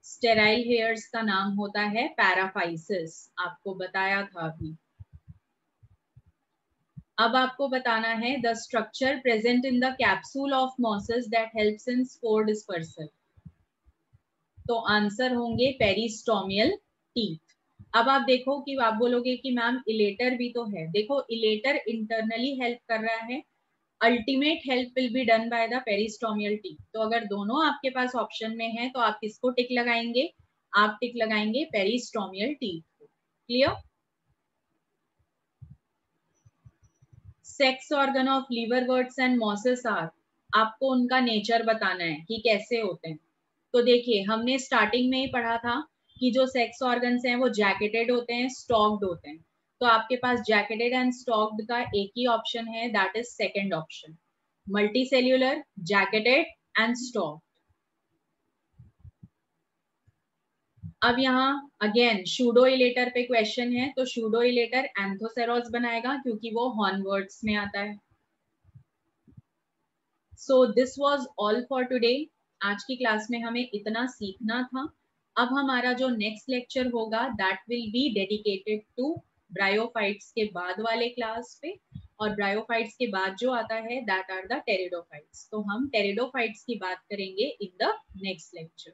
[SPEAKER 1] स्टेराइल हेयर्स का नाम होता है पैराफाइसिस, आपको बताया था अभी। अब आपको बताना है the structure present in the capsule of mosses that helps in spore dispersal. तो आंसर होंगे पेरिस्टोमियल टीथ। अब आप देखो कि आप बोलोगे कि मैम इलेटर भी तो है। देखो इलेटर इंटरनली हेल्प कर रहा है, ultimate help will be done by the peristomial teeth. तो अगर दोनों आपके पास ऑप्शन में है तो आप किसको टिक लगाएंगे? आप टिक लगाएंगे पेरिस्टोमियल टीथ को। Clear? Sex organ of liverworts and mosses are, आपको उनका नेचर बताना है कि कैसे होते हैं। तो देखिए हमने स्टार्टिंग में ही पढ़ा था कि जो सेक्स ऑर्गन्स हैं वो जैकेटेड होते हैं, स्टॉक्ड होते हैं। तो आपके पास जैकेटेड एंड स्टॉक्ड का एक ही ऑप्शन है, that is second option, multicellular, jacketed and stocked. अब यहाँ अगेन शूडो इलेटर पे क्वेश्चन है, तो शूडो इलेटर एंथोसेरोस बनाएगा क्योंकि वो हॉर्नवर्ट्स में आता है। So this was all for today. आज की क्लास में हमें इतना सीखना था। अब हमारा जो नेक्स्ट लेक्चर होगा that will be dedicated to bryophytes के बाद वाले क्लास पे, और ब्रायोफाइट्स के बाद जो आता है दैट आर द टेरिडोफाइट्स। तो हम टेरिडोफाइट्स की बात करेंगे इन द नेक्स्ट लेक्चर।